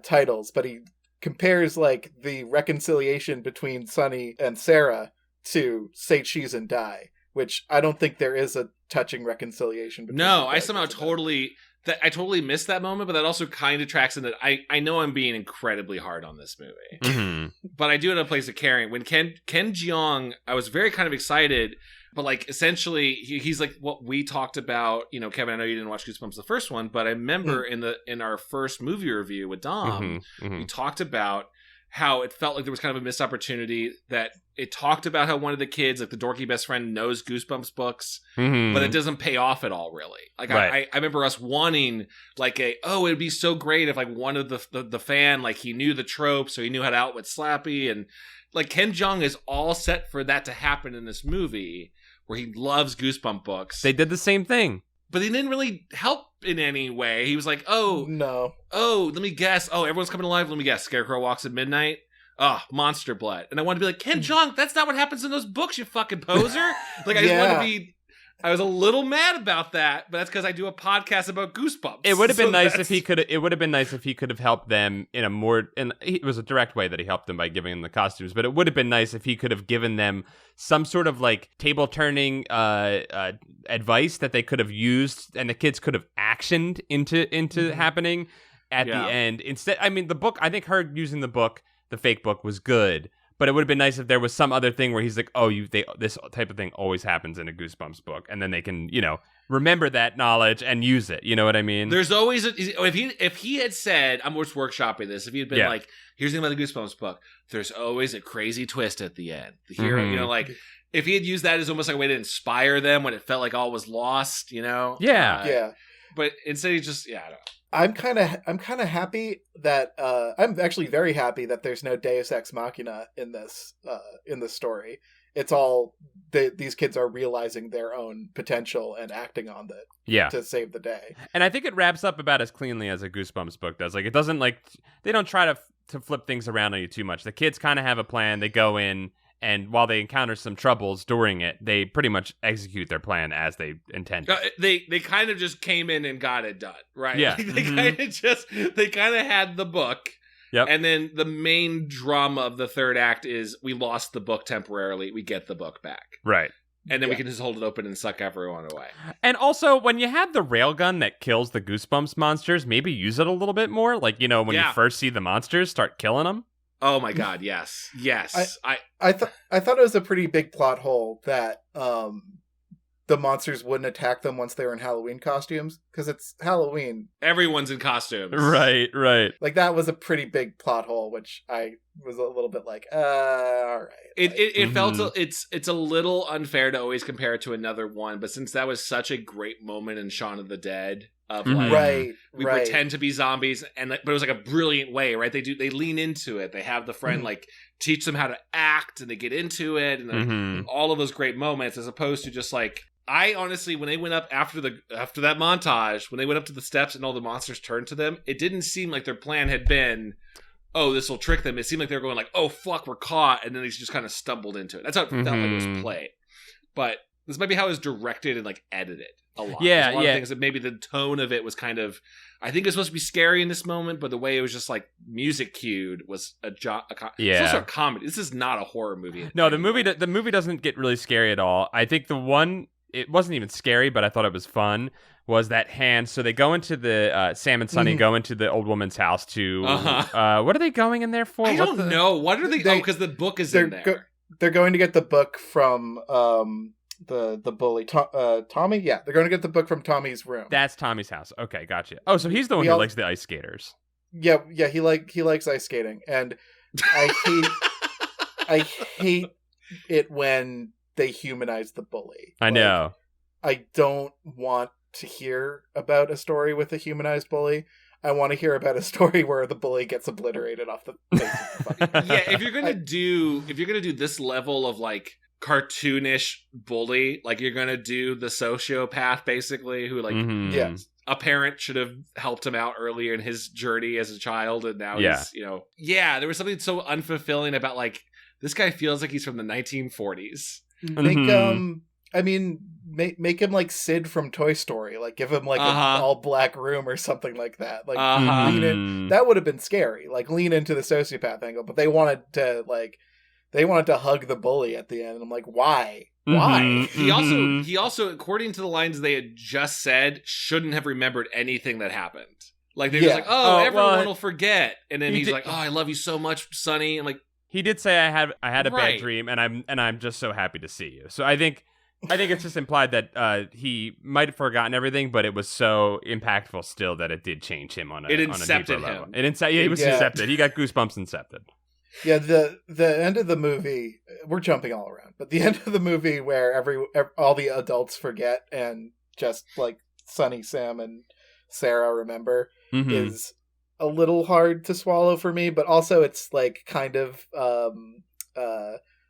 titles, but he compares like the reconciliation between Sunny and Sarah to Say Cheese and Die, which I don't think there is a touching reconciliation between I somehow totally that I totally missed that moment, but that also kind of tracks in that I know I'm being incredibly hard on this movie, but I do have a place of caring. When Ken Jeong, I was very kind of excited, but like essentially he's like what we talked about. You know, Kevin, I know you didn't watch Goosebumps the first one, but I remember in our first movie review with Dom, we talked about how it felt like there was kind of a missed opportunity, that it talked about how one of the kids, like the dorky best friend, knows Goosebumps books, but it doesn't pay off at all, really. Like, I remember us wanting, like, it'd be so great if, like, one of the fan, like, he knew the tropes, or he knew how to outwit Slappy, and, like, Ken Jeong is all set for that to happen in this movie, where he loves Goosebump books. They did the same thing. But he didn't really help in any way. He was like, let me guess. Oh, everyone's coming alive. Let me guess. Scarecrow walks at midnight. Oh, monster blood. And I wanted to be like, Ken Jeong, that's not what happens in those books, you fucking poser. Like, I just wanted to be... I was a little mad about that, but that's because I do a podcast about Goosebumps. It would have been nice if he could. It would have been nice if he could have helped them in a more. And it was a direct way that he helped them by giving them the costumes. But it would have been nice if he could have given them some sort of like table turning advice that they could have used, and the kids could have actioned into happening at the end. Instead, I mean, the book. I think her using the book, the fake book, was good. But it would have been nice if there was some other thing where he's like, this type of thing always happens in a Goosebumps book. And then they can, remember that knowledge and use it. You know what I mean? There's always, if he had said, I'm just workshopping this, if he had been like, here's the thing about the Goosebumps book, there's always a crazy twist at the end. The hero, like, if he had used that as almost like a way to inspire them when it felt like all was lost, Yeah. Yeah. But instead he just, I don't know. I'm kind of happy that I'm actually very happy that there's no Deus Ex Machina in this story. It's all these kids are realizing their own potential and acting on it to save the day. And I think it wraps up about as cleanly as a Goosebumps book does. Like, it doesn't they don't try to flip things around on you too much. The kids kind of have a plan. They go in, and while they encounter some troubles during it, they pretty much execute their plan as they intended. They kind of just came in and got it done, right? Yeah. They kind of had the book. Yep. And then the main drama of the third act is we lost the book temporarily. We get the book back. Right. And then we can just hold it open and suck everyone away. And also, when you have the railgun that kills the Goosebumps monsters, maybe use it a little bit more. Like, when you first see the monsters, start killing them. Oh my god, yes. I thought it was a pretty big plot hole that the monsters wouldn't attack them once they were in Halloween costumes, because it's Halloween. Everyone's in costumes. Right. Like, that was a pretty big plot hole, which I was a little bit like, all right. It felt it's a little unfair to always compare it to another one, but since that was such a great moment in Shaun of the Dead, of like, we pretend to be zombies, but it was like a brilliant way, right? They lean into it. They have the friend like teach them how to act, and they get into it, and all of those great moments, as opposed to just like, I honestly, when they went up after that montage, when they went up to the steps and all the monsters turned to them, it didn't seem like their plan had been, oh, this will trick them. It seemed like they were going like, oh fuck, we're caught, and then they just kind of stumbled into it. That's how it felt like it was played. But this might be how it was directed and like edited a lot. Yeah, a lot of things that maybe the tone of it was kind of, I think it was supposed to be scary in this moment, but the way it was just like music cued was it's also a comedy. This is not a horror movie. No, the movie doesn't get really scary at all. I think it wasn't even scary, but I thought it was fun, was that hand. So they go into the Sam and Sonny go into the old woman's house to what are they going in there for? I don't know. What are they? Because the book is in there. They're going to get the book from the bully Tommy. Yeah, they're going to get the book from Tommy's room. That's Tommy's house. Okay, gotcha. Oh, so he's the one who likes the ice skaters. Yeah, he likes ice skating, and I hate it when they humanize the bully. I know. I don't want to hear about a story with a humanized bully. I want to hear about a story where the bully gets obliterated off the face of the fucking Yeah, if you're gonna do this level of like cartoonish bully, like you're gonna do the sociopath basically, who like a parent should have helped him out earlier in his journey as a child, and now he's there was something so unfulfilling about like this guy feels like he's from the 1940s. Make him like Sid from Toy Story. Like, give him like an all black room or something like that. Like, lean in. That would have been scary. Like, lean into the sociopath angle. But they wanted to like They wanted to hug the bully at the end. And I'm like, why? Why? He also, according to the lines they had just said, shouldn't have remembered anything that happened. Like, they're just like, everyone will forget. And then he's like, I love you so much, Sonny. And like, he did say I had a bad dream, and I'm just so happy to see you. So I think it's just implied that he might have forgotten everything, but it was so impactful still that it did change him on a deeper level. He was incepted. He got goosebumps incepted. Yeah, the end of the movie, we're jumping all around, but the end of the movie where all the adults forget and just like Sonny, Sam, and Sarah remember is a little hard to swallow for me, but also it's like kind of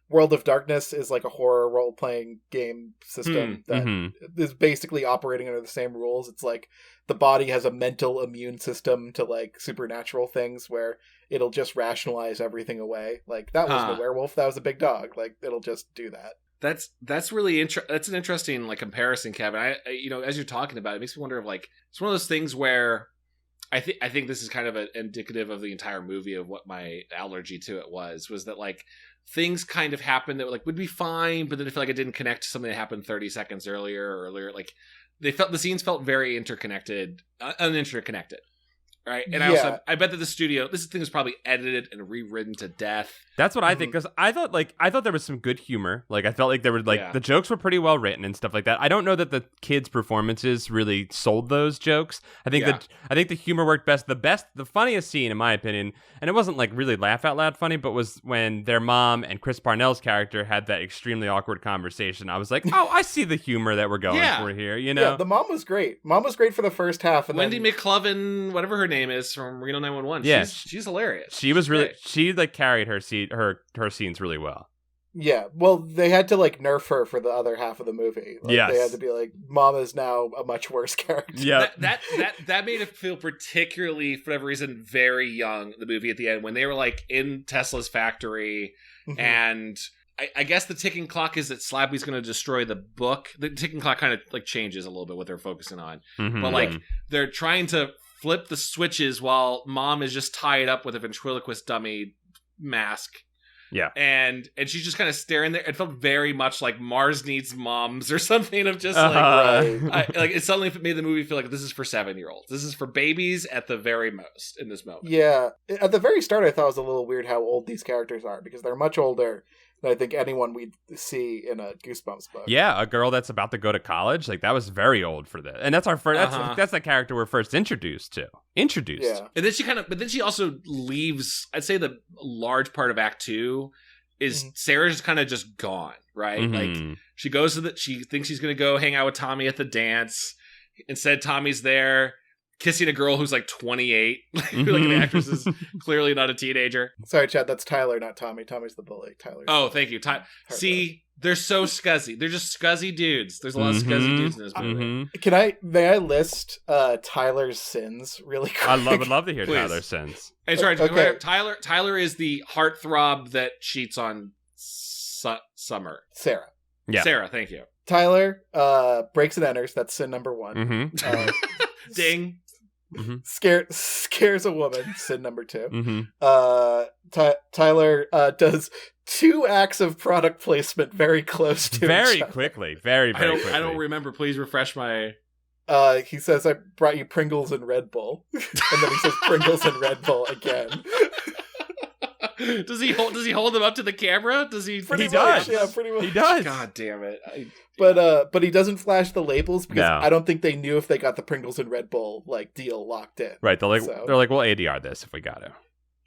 World of Darkness is like a horror role-playing game system that is basically operating under the same rules. It's like the body has a mental immune system to like supernatural things where it'll just rationalize everything away. Like, that wasn't a werewolf, that was a big dog. Like, it'll just do that. That's really that's an interesting like comparison, Kevin. I as you're talking about it, makes me wonder if like it's one of those things where I think this is kind of indicative of the entire movie of what my allergy to it was that like things kind of happened that like would be fine, but then I feel like it didn't connect to something that happened 30 seconds earlier. Like the scenes felt very interconnected, uninterconnected. Right, and I bet that this thing was probably edited and rewritten to death. That's what I think, because I thought there was some good humor. Like, I felt like there were the jokes were pretty well written and stuff like that. I don't know that the kids' performances really sold those jokes. I think the humor worked best. The funniest scene, in my opinion, and it wasn't like really laugh out loud funny, but was when their mom and Chris Parnell's character had that extremely awkward conversation. I was like, oh, I see the humor that we're going for here. You know, the mom was great. Mom was great for the first half. And Wendy McCloven, whatever her name is from Reno 911. Yeah, she's hilarious. She was really she like carried her scenes really well. Yeah, well, they had to like nerf her for the other half of the movie. Like, they had to be like, Mom is now a much worse character. Yeah, that made it feel particularly, for whatever reason, very young. The movie at the end when they were like in Tesla's factory, and I guess the ticking clock is that Slappy's going to destroy the book. The ticking clock kind of like changes a little bit what they're focusing on, but like they're trying to flip the switches while Mom is just tied up with a ventriloquist dummy mask. Yeah. And she's just kind of staring there. It felt very much like Mars Needs Moms or something of just like it suddenly made the movie feel like this is for 7-year-olds. This is for babies at the very most in this moment. Yeah. At the very start, I thought it was a little weird how old these characters are because they're much older than I think anyone we'd see in a Goosebumps book. Yeah, a girl that's about to go to college, like that was very old for this. And that's our first that's the character we're first introduced to. Yeah. And then she also leaves. I'd say the large part of Act 2 is Sarah's just kind of just gone, right? Like she goes to she thinks she's going to go hang out with Tommy at the dance. Instead, Tommy's there kissing a girl who's like 28. Like the actress is clearly not a teenager. Sorry, Chad, that's Tyler, not Tommy. Tommy's the bully. Tyler. Oh, thank you. See, they're so scuzzy. They're just scuzzy dudes. There's a lot of scuzzy dudes in this movie. May I list Tyler's sins really quick? I would love to hear Tyler's sins. Hey, sorry, okay. Tyler is the heartthrob that cheats on Summer. Sarah. Yeah. Sarah, thank you. Tyler breaks and enters. That's sin number 1. Ding. Scares a woman. Sin number 2. Tyler does 2 acts of product placement very close to very each other. Quickly. Very quickly. I don't remember. Please refresh my. He says, "I brought you Pringles and Red Bull," and then he says Pringles and Red Bull again. Does he hold them up to the camera? Does he? He does. Yeah, pretty much. He does. God damn it! But he doesn't flash the labels because I don't think they knew if they got the Pringles and Red Bull like deal locked in. Right. They're like we'll ADR this if we got to.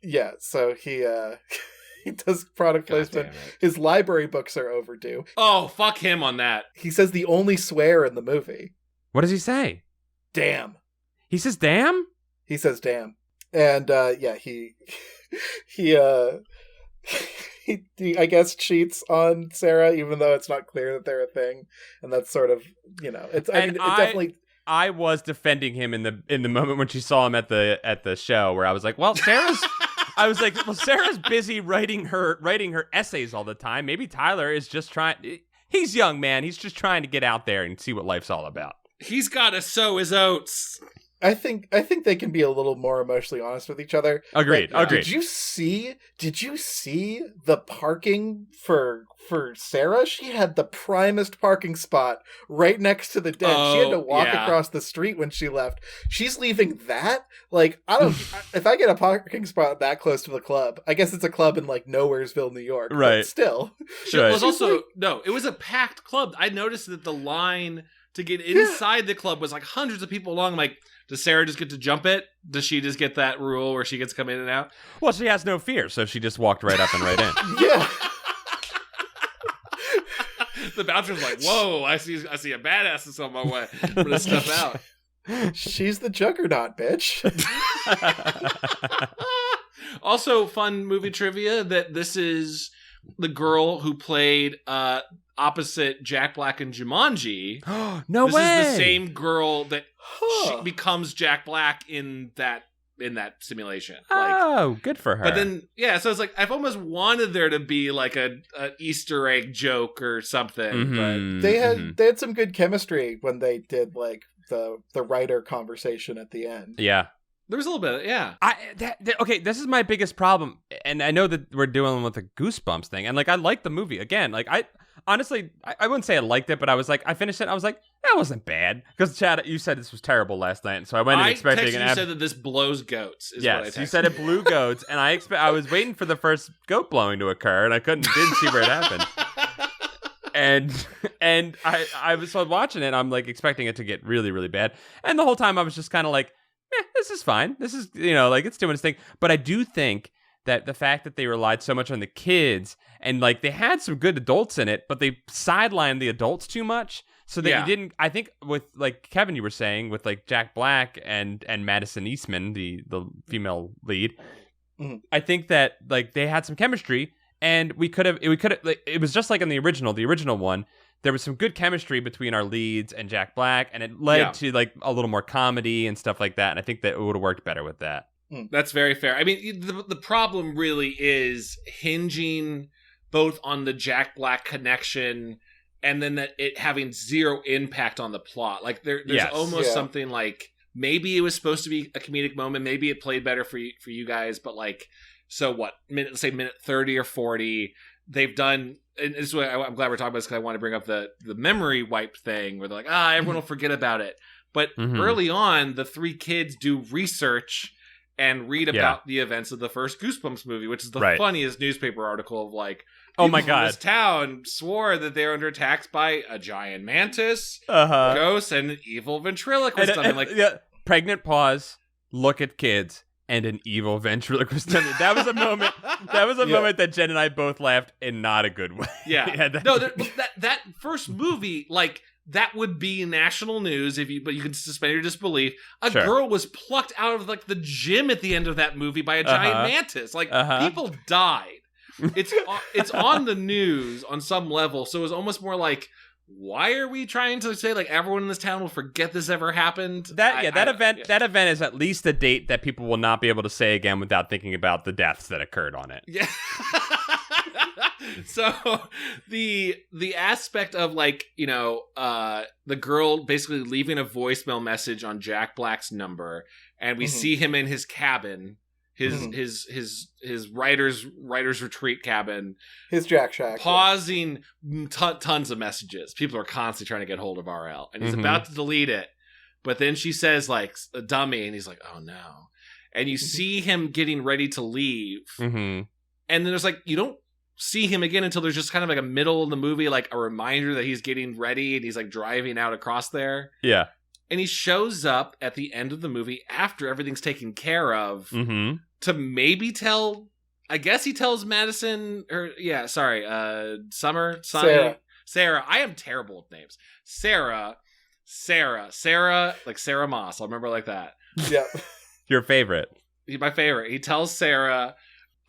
Yeah. So he he does product placement. His library books are overdue. Oh, fuck him on that. He says the only swear in the movie. What does he say? Damn. He says damn? He says damn. And he I guess cheats on Sarah, even though it's not clear that they're a thing. And that's sort of, it's definitely. I was defending him in the moment when she saw him at the show where I was like, well, Sarah's busy writing her essays all the time. Maybe Tyler is just trying. He's young, man. He's just trying to get out there and see what life's all about. He's got to sow his oats. I think they can be a little more emotionally honest with each other. Agreed. Did you see the parking for Sarah? She had the primest parking spot right next to the den. She had to walk across the street when she left. She's leaving that? Like, I don't if I get a parking spot that close to the club, I guess it's a club in like Nowheresville, New York. Right. But still. It was also it was a packed club. I noticed that the line to get inside the club was like hundreds of people long. I'm like, does Sarah just get to jump it? Does she just get that rule where she gets to come in and out? Well, she has no fear, so she just walked right up and right in. Yeah. The bouncer's like, whoa, I see a badass that's on my way. I'm gonna step out. She's the juggernaut, bitch. Also, fun movie trivia that this is the girl who played opposite Jack Black in Jumanji. No this way! This is the same girl that she becomes Jack Black in that simulation. Oh, good for her. But then, so it's like I've almost wanted there to be like a Easter egg joke or something. Mm-hmm. But they had some good chemistry when they did like the writer conversation at the end. Yeah. There was a little bit, yeah. Okay, this is my biggest problem, and I know that we're dealing with the Goosebumps thing, and like I like the movie again. Like I honestly, I wouldn't say I liked it, but I was like, I finished it, and I was like, that wasn't bad. Because Chad, you said this was terrible last night, and so I went in expecting. You said that this blows goats. Yes, you said it blew goats, and I was waiting for the first goat blowing to occur, and I didn't see where it happened. And I was watching it, and I'm like expecting it to get really, really bad, and the whole time I was just kind of like, this is fine. This is, like it's doing its thing. But I do think that the fact that they relied so much on the kids and like they had some good adults in it, but they sidelined the adults too much. So that you didn't, I think with like Kevin, you were saying with like Jack Black and Madison Eastman, the female lead, I think that like they had some chemistry and we could have, like, it was just like in the original one. There was some good chemistry between our leads and Jack Black, and it led to like a little more comedy and stuff like that. And I think that it would have worked better with that. That's very fair. I mean, the problem really is hinging both on the Jack Black connection and then that it having zero impact on the plot. Like there's almost something like maybe it was supposed to be a comedic moment. Maybe it played better for you guys, but like, so what? Let's say minute 30 or 40, they've done. And this is why I'm glad we're talking about this because I want to bring up the memory wipe thing where they're like, everyone will forget about it. But early on, the three kids do research and read about the events of the first Goosebumps movie, which is the funniest newspaper article of like, oh my god, this town swore that they were under attacks by a giant mantis, ghosts, and an evil ventriloquist. Pregnant pause, look at kids. And an evil ventriloquist. That was a moment. That was a moment that Jen and I both laughed in not a good way. Yeah. That first movie, like that would be national news but you can suspend your disbelief. A girl was plucked out of like the gym at the end of that movie by a giant mantis. Like people died. It's on the news on some level. So it was almost more like, why are we trying to say like everyone in this town will forget this ever happened? That event is at least a date that people will not be able to say again without thinking about the deaths that occurred on it. Yeah. So the aspect of like, the girl basically leaving a voicemail message on Jack Black's number, and we see him in his cabin. His writer's retreat cabin, his Jack Shack, pausing tons of messages. People are constantly trying to get hold of RL, and he's about to delete it, but then she says like a dummy, and he's like, oh no, and you see him getting ready to leave, and then there's like you don't see him again until there's just kind of like a middle of the movie, like a reminder that he's getting ready, and he's like driving out across there. Yeah. And he shows up at the end of the movie after everything's taken care of to maybe tell. I guess he tells Madison Summer, Sunny, Sarah. I am terrible with names. Sarah, like Sarah Moss. I'll remember like that. Yeah, your favorite. My favorite. He tells Sarah,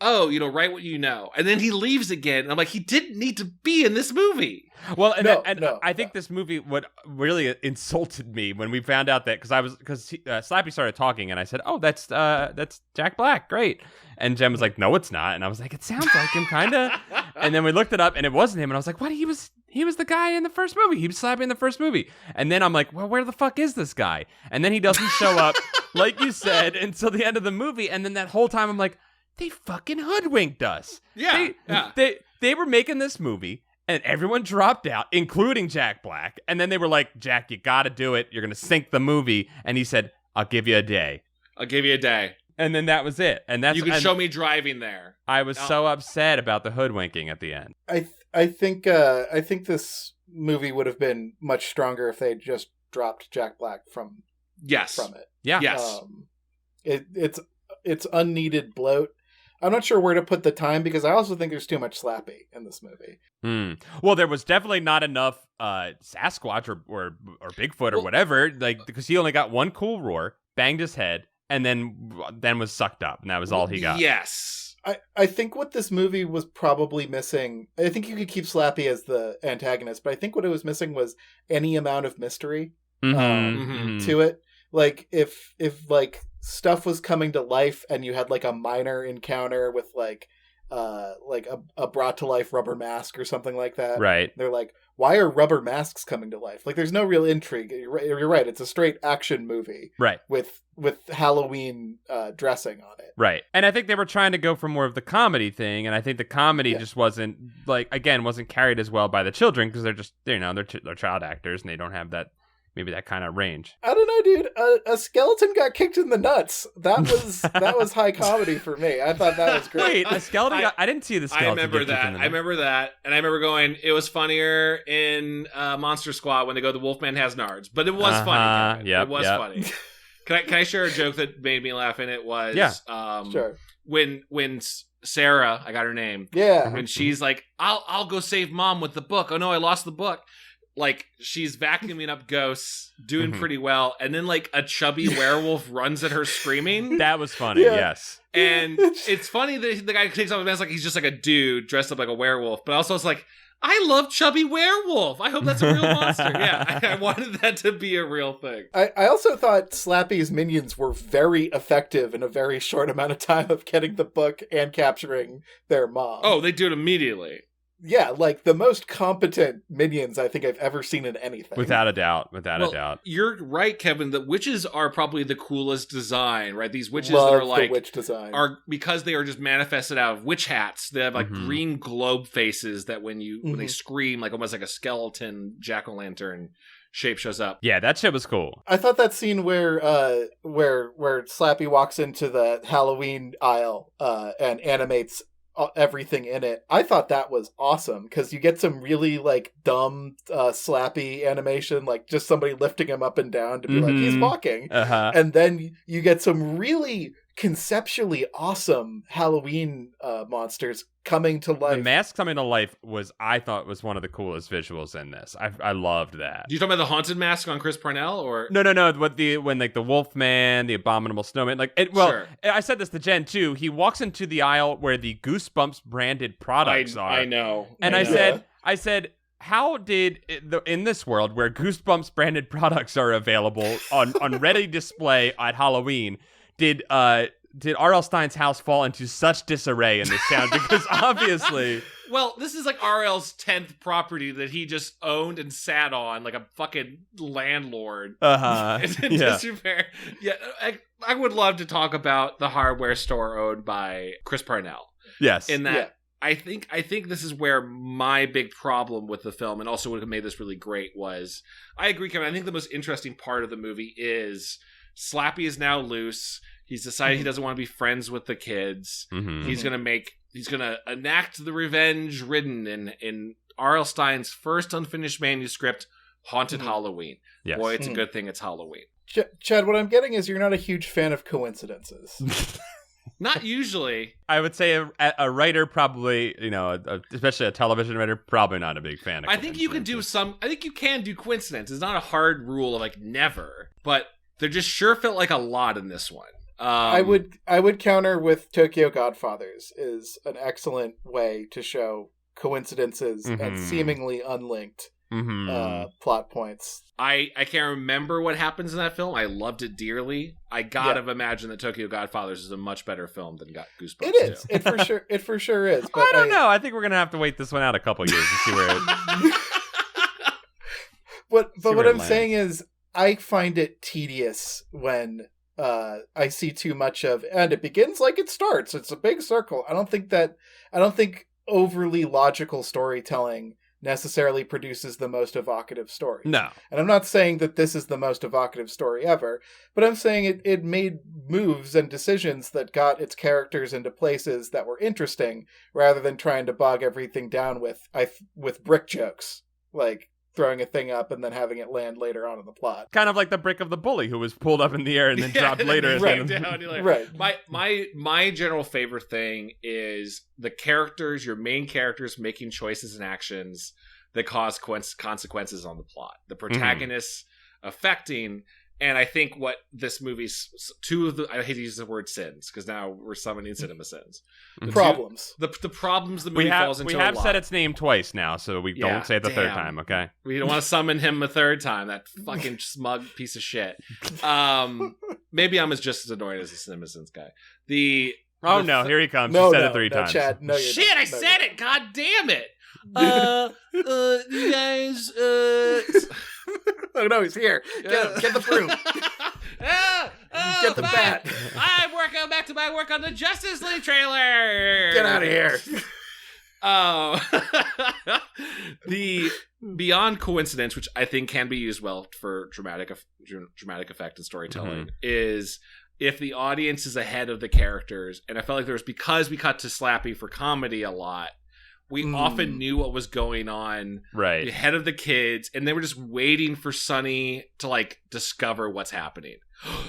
"Oh, write what you know," and then he leaves again. And I'm like, he didn't need to be in this movie. Well, I think this movie what really insulted me when we found out that because Slappy started talking and I said, "Oh, that's Jack Black, great," and Jen was like, "No, it's not," and I was like, "It sounds like him, kind of," and then we looked it up and it wasn't him, and I was like, "What? He was He was the guy in the first movie. He was slapping in the first movie. And then I'm like, well, where the fuck is this guy? And then he doesn't show up, like you said, until the end of the movie. And then that whole time I'm like, they fucking hoodwinked us. Yeah. They were making this movie, and everyone dropped out, including Jack Black. And then they were like, Jack, you got to do it. You're going to sink the movie. And he said, I'll give you a day. And then that was it. And that's you can show me driving there. I was so upset about the hoodwinking at the end. I think this movie would have been much stronger if they just dropped Jack Black from it. Yeah. Yes. It's unneeded bloat. I'm not sure where to put the time because I also think there's too much Slappy in this movie. Well, there was definitely not enough Sasquatch or Bigfoot or whatever, like because he only got one cool roar, banged his head, and then was sucked up, and that was all he got. Yes. I think what this movie was probably missing, I think you could keep Slappy as the antagonist, but I think what it was missing was any amount of mystery to it. Like if like stuff was coming to life and you had like a minor encounter with like a brought to life rubber mask or something like that. Right. They're like, why are rubber masks coming to life? Like there's no real intrigue. You're right. It's a straight action movie. Right. With Halloween dressing on it. Right. And I think they were trying to go for more of the comedy thing, and I think the comedy just wasn't carried as well by the children because they're just they're child actors and they don't have that kind of range. I don't know, dude. A skeleton got kicked in the nuts. That was high comedy for me. I thought that was great. Wait, a skeleton? I didn't see the skeleton. I remember that, and I remember going. It was funnier in Monster Squad when they go, the Wolfman has nards, but it was funny. It was funny. Can I share a joke that made me laugh? And it was sure. When Sarah, I got her name. Yeah. When she's like, I'll go save Mom with the book. Oh no, I lost the book. Like, she's vacuuming up ghosts, doing pretty well, and then, like, a chubby werewolf runs at her screaming. That was funny, yes. And it's funny that the guy takes off his mask like he's just like a dude dressed up like a werewolf, but also it's like, I love chubby werewolf. I hope that's a real monster. Yeah, I wanted that to be a real thing. I also thought Slappy's minions were very effective in a very short amount of time of getting the book and capturing their mom. Oh, they do it immediately. Yeah, like the most competent minions I think I've ever seen in anything. Without a doubt. You're right, Kevin. The witches are probably the coolest design, right? These witches Love that are like the witch design. Are because they are just manifested out of witch hats. They have like green globe faces that when they scream, like almost like a skeleton jack-o'-lantern shape shows up. Yeah, that shit was cool. I thought that scene where Slappy walks into the Halloween aisle and animates everything in it, I thought that was awesome because you get some really like dumb Slappy animation, like just somebody lifting him up and down to be like he's walking, and then you get some really conceptually awesome Halloween monsters coming to life. The mask coming to life I thought was one of the coolest visuals in this. I loved that. Do you talk about the haunted mask on Chris Parnell or no? When like the Wolfman, the Abominable Snowman, like it. Well, sure. I said this to Jen too. He walks into the aisle where the Goosebumps branded products are. I know. And I said, how did in this world where Goosebumps branded products are available on ready display at Halloween, did R.L. Stine's house fall into such disarray in this town? Because obviously... Well, this is like R.L.'s 10th property that he just owned and sat on like a fucking landlord. Disrepair. Yeah, I would love to talk about the hardware store owned by Chris Parnell. Yes. In that, I think this is where my big problem with the film, and also what made this really great, was... I agree, Kevin. I think the most interesting part of the movie is Slappy is now loose. He's decided he doesn't want to be friends with the kids. He's gonna enact the revenge ridden in R.L. Stine's first unfinished manuscript, Haunted Halloween. Yes. Boy, it's a good thing it's Halloween. Chad, what I'm getting is you're not a huge fan of coincidences. Not usually. I would say a writer probably, especially a television writer, probably not a big fan of I think you can do coincidence. It's not a hard rule of like never, but there just sure felt like a lot in this one. I would counter with Tokyo Godfathers is an excellent way to show coincidences and seemingly unlinked plot points. I can't remember what happens in that film. I loved it dearly. I gotta imagine that Tokyo Godfathers is a much better film than Goosebumps. It is. It for sure is. But I don't know. I think we're gonna have to wait this one out a couple years to see where it. But what I'm saying is, I find it tedious when I see too much of, and it begins like it starts. It's a big circle. I don't think overly logical storytelling necessarily produces the most evocative story. No. And I'm not saying that this is the most evocative story ever, but I'm saying it made moves and decisions that got its characters into places that were interesting, rather than trying to bog everything down with brick jokes, like throwing a thing up and then having it land later on in the plot. Kind of like the brick of the bully who was pulled up in the air and then dropped later. Right. My general favorite thing is the characters, your main characters, making choices and actions that cause consequences on the plot. The protagonists affecting, and I think what this movie's I hate to use the word sins because now we're summoning cinema sins. The problems the movie falls into. We have said its name twice now, so we don't say it the third time. Okay, we don't want to summon him a third time. That fucking smug piece of shit. Maybe I'm just as annoying as the cinema sins guy. No, here he comes. You said it three times. Chad, shit, I said it. God damn it. You guys. Oh no, he's here. Get him. Get the broom. Get the bat. I'm going back to my work on the Justice League trailer. Get out of here. The beyond coincidence, which I think can be used well for dramatic effect and storytelling, is if the audience is ahead of the characters. And I felt like because we cut to Slappy for comedy a lot, we often knew what was going on ahead of the kids, and they were just waiting for Sonny to like discover what's happening.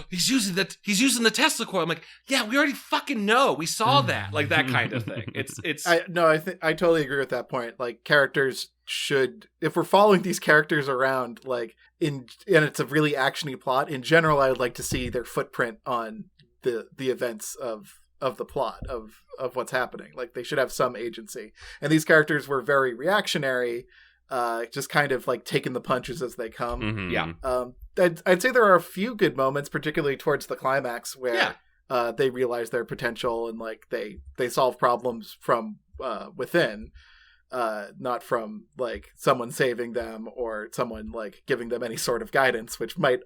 He's using the Tesla coil. I'm like, yeah, we already fucking know. We saw that, like that kind of thing. I totally agree with that point. Like, characters should, if we're following these characters around, like and it's a really actiony plot. In general, I would like to see their footprint on the events of the plot of what's happening. Like, they should have some agency. And these characters were very reactionary, just kind of like taking the punches as they come. Mm-hmm. Yeah. I'd say there are a few good moments, particularly towards the climax, where they realize their potential and like they solve problems from within, not from like someone saving them or someone like giving them any sort of guidance, which might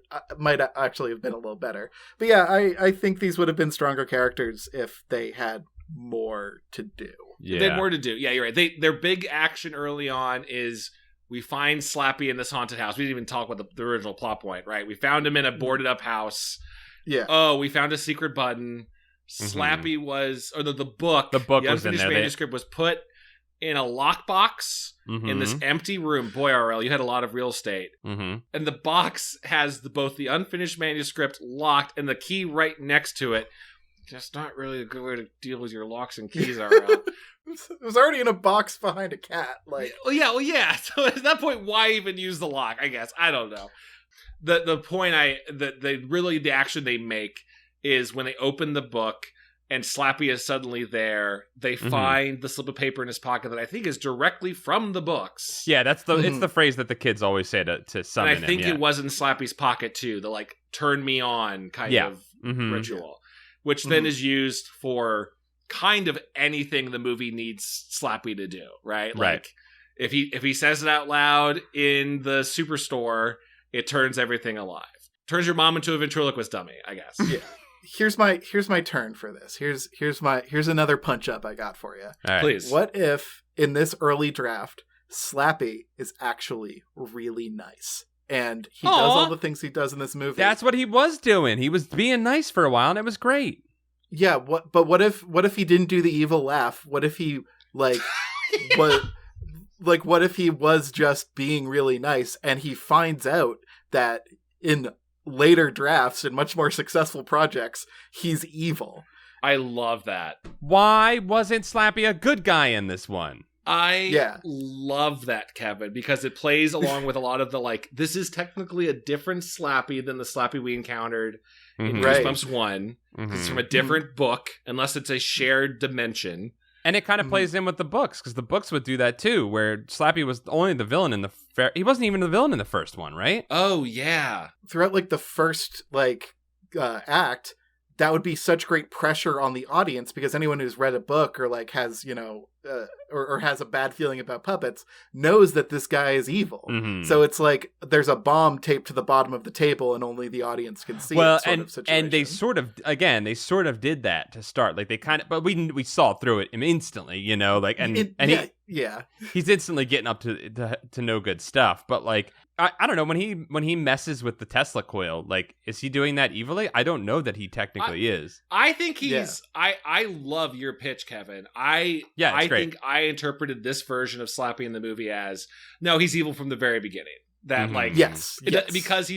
actually have been a little better. But yeah, I think these would have been stronger characters if they had more to do. Yeah, they had more to do. Yeah, you're right. Their big action early on is we find Slappy in this haunted house. We didn't even talk about the original plot point, right? We found him in a boarded up house. Yeah. Oh, we found a secret button. Slappy was, or the book. The book the was in there. Manuscript was put in a lockbox in this empty room. Boy, RL, you had a lot of real estate. Mm-hmm. And the box has both the unfinished manuscript locked and the key right next to it. That's not really a good way to deal with your locks and keys, RL. It was already in a box behind a cat. Like, well, yeah. So at that point, why even use the lock? I guess I don't know. The point the action they make is when they open the book and Slappy is suddenly there. They find the slip of paper in his pocket that I think is directly from the books. Yeah, that's it's the phrase that the kids always say to summon him. And I think it was in Slappy's pocket too. The like turn me on kind of ritual, which then is used for kind of anything the movie needs Slappy to do, right? Like if he says it out loud in the superstore, it turns everything alive. Turns your mom into a ventriloquist dummy, I guess. Yeah. Here's my turn for this. Here's another punch up I got for you. All right. Please. What if in this early draft, Slappy is actually really nice? And he does all the things he does in this movie. That's what he was doing. He was being nice for a while, and it was great. Yeah, but what if he didn't do the evil laugh? What if he what if he was just being really nice and he finds out that in later drafts and much more successful projects, he's evil? I love that. Why wasn't Slappy a good guy in this one? I love that, Kevin, because it plays along with a lot of the like, this is technically a different Slappy than the Slappy we encountered in Goosebumps 1. It's from a different book, unless it's a shared dimension. And it kind of plays in with the books, because the books would do that too, where Slappy was only the villain in he wasn't even the villain in the first one, right? Oh, yeah. Throughout like the first act, that would be such great pressure on the audience, because anyone who's read a book or like has, or has a bad feeling about puppets, knows that this guy is evil. Mm-hmm. So it's like there's a bomb taped to the bottom of the table and only the audience can see it sort of situation. And they sort of did that to start. Like they kind of, but we saw through it instantly, you know, like, he's instantly getting up to no good stuff. But like, I don't know, when he messes with the Tesla coil, like, is he doing that evilly? I don't know that he technically is. I think he's. Yeah. I love your pitch, Kevin. I think I interpreted this version of Slappy in the movie as no, he's evil from the very beginning. That like yes. because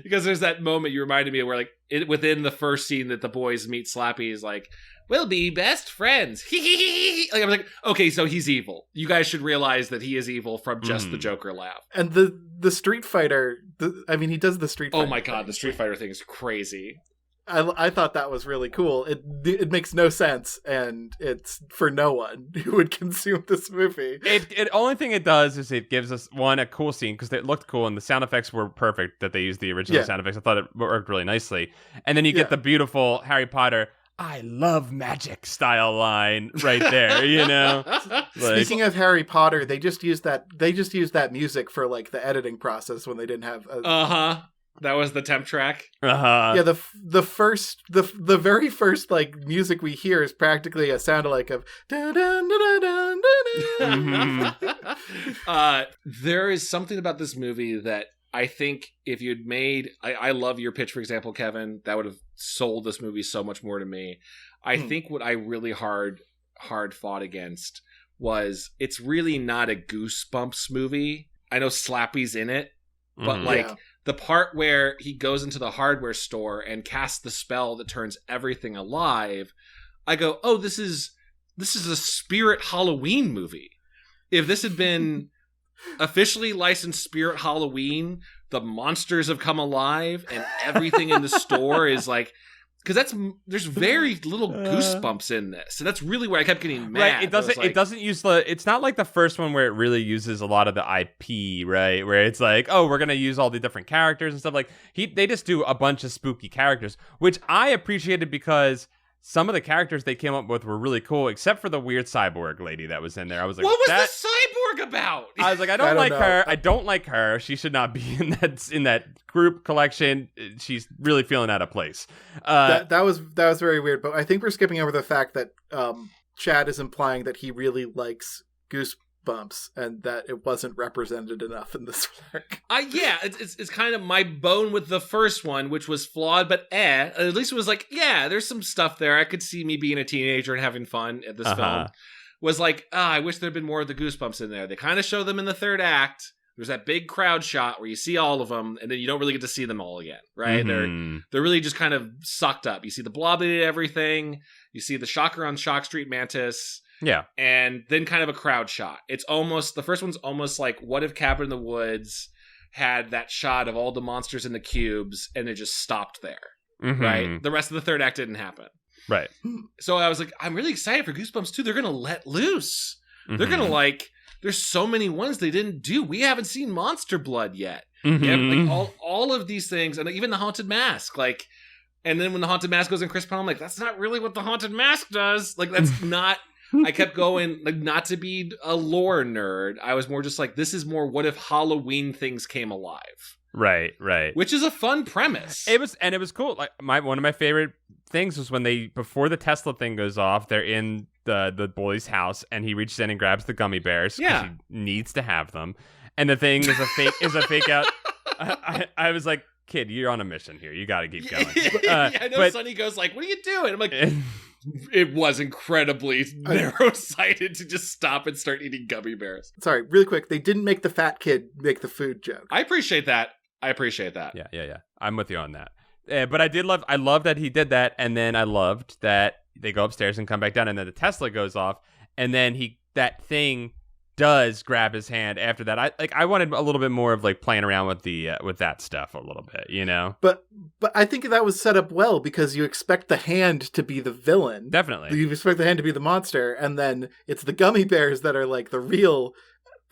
because there's that moment you reminded me of where like within the first scene that the boys meet Slappy, he's like, we'll be best friends. Like, I'm like, okay, so he's evil. You guys should realize that he is evil from just the Joker laugh. And the Street Fighter, he does the Street Fighter. Oh my god, the Street Fighter thing is crazy. I thought that was really cool. It makes no sense, and it's for no one who would consume this movie. It only thing it does is it gives us a cool scene because it looked cool and the sound effects were perfect that they used the original sound effects. I thought it worked really nicely, and then you get the beautiful Harry Potter "I love magic" style line right there. You know. Speaking of Harry Potter, they just used that music for like the editing process when they didn't have. That was the temp track. Yeah, the very first like music we hear is practically a sound alike of. There is something about this movie that I think if you'd made, I love your pitch, for example, Kevin, that would have sold this movie so much more to me. I think what I really hard fought against was it's really not a Goosebumps movie. I know Slappy's in it, but the part where he goes into the hardware store and casts the spell that turns everything alive, I go, oh, this is a Spirit Halloween movie. If this had been officially licensed Spirit Halloween, the monsters have come alive and everything in the store is like, because there's very little Goosebumps in this, and that's really where I kept getting mad. Right, it doesn't use it's not like the first one where it really uses a lot of the IP, right? Where it's like, oh, we're gonna use all the different characters and stuff. Like they just do a bunch of spooky characters, which I appreciated because some of the characters they came up with were really cool, except for the weird cyborg lady that was in there. I was like, what was the cyborg about? I was like, I don't like her. I don't like her. She should not be in that group collection. She's really feeling out of place. That was very weird. But I think we're skipping over the fact that Chad is implying that he really likes Goosebumps and that it wasn't represented enough in this work. It's kind of my bone with the first one, which was flawed, but at least it was like, there's some stuff there. I could see me being a teenager and having fun at this film. Was like, I wish there'd been more of the Goosebumps in there. They kind of show them in the third act. There's that big crowd shot where you see all of them, and then you don't really get to see them all again, right? They're really just kind of sucked up. You see the Blob that did everything. You see the Shocker on Shock Street Mantis. Yeah. And then kind of a crowd shot. It's almost, the first one's almost like, what if Cabin in the Woods had that shot of all the monsters in the cubes and it just stopped there, right? The rest of the third act didn't happen. Right. So I was like, I'm really excited for Goosebumps 2. They're going to let loose. They're going to there's so many ones they didn't do. We haven't seen Monster Blood yet. All of these things, and even the Haunted Mask, and then when the Haunted Mask goes in Chris Pine, I'm like, that's not really what the Haunted Mask does. Like, that's not, I kept going, like, not to be a lore nerd. I was more just like, this is more what if Halloween things came alive. Right. Which is a fun premise. It was cool. Like one of my favorite things was when before the Tesla thing goes off, they're in the boy's house and he reaches in and grabs the gummy bears because he needs to have them. And the thing is a fake out. I was like, kid, you're on a mission here. You got to keep going. I know Sonny goes like, what are you doing? I'm like, it was incredibly narrow-sighted to just stop and start eating gummy bears. Sorry, really quick. They didn't make the fat kid make the food joke. I appreciate that. Yeah. I'm with you on that. But I love that he did that, and then I loved that they go upstairs and come back down, and then the Tesla goes off, and then that thing does grab his hand after that. I wanted a little bit more of like playing around with with that stuff a little bit, you know. But I think that was set up well because you expect the hand to be the villain. Definitely, you expect the hand to be the monster, and then it's the gummy bears that are like the real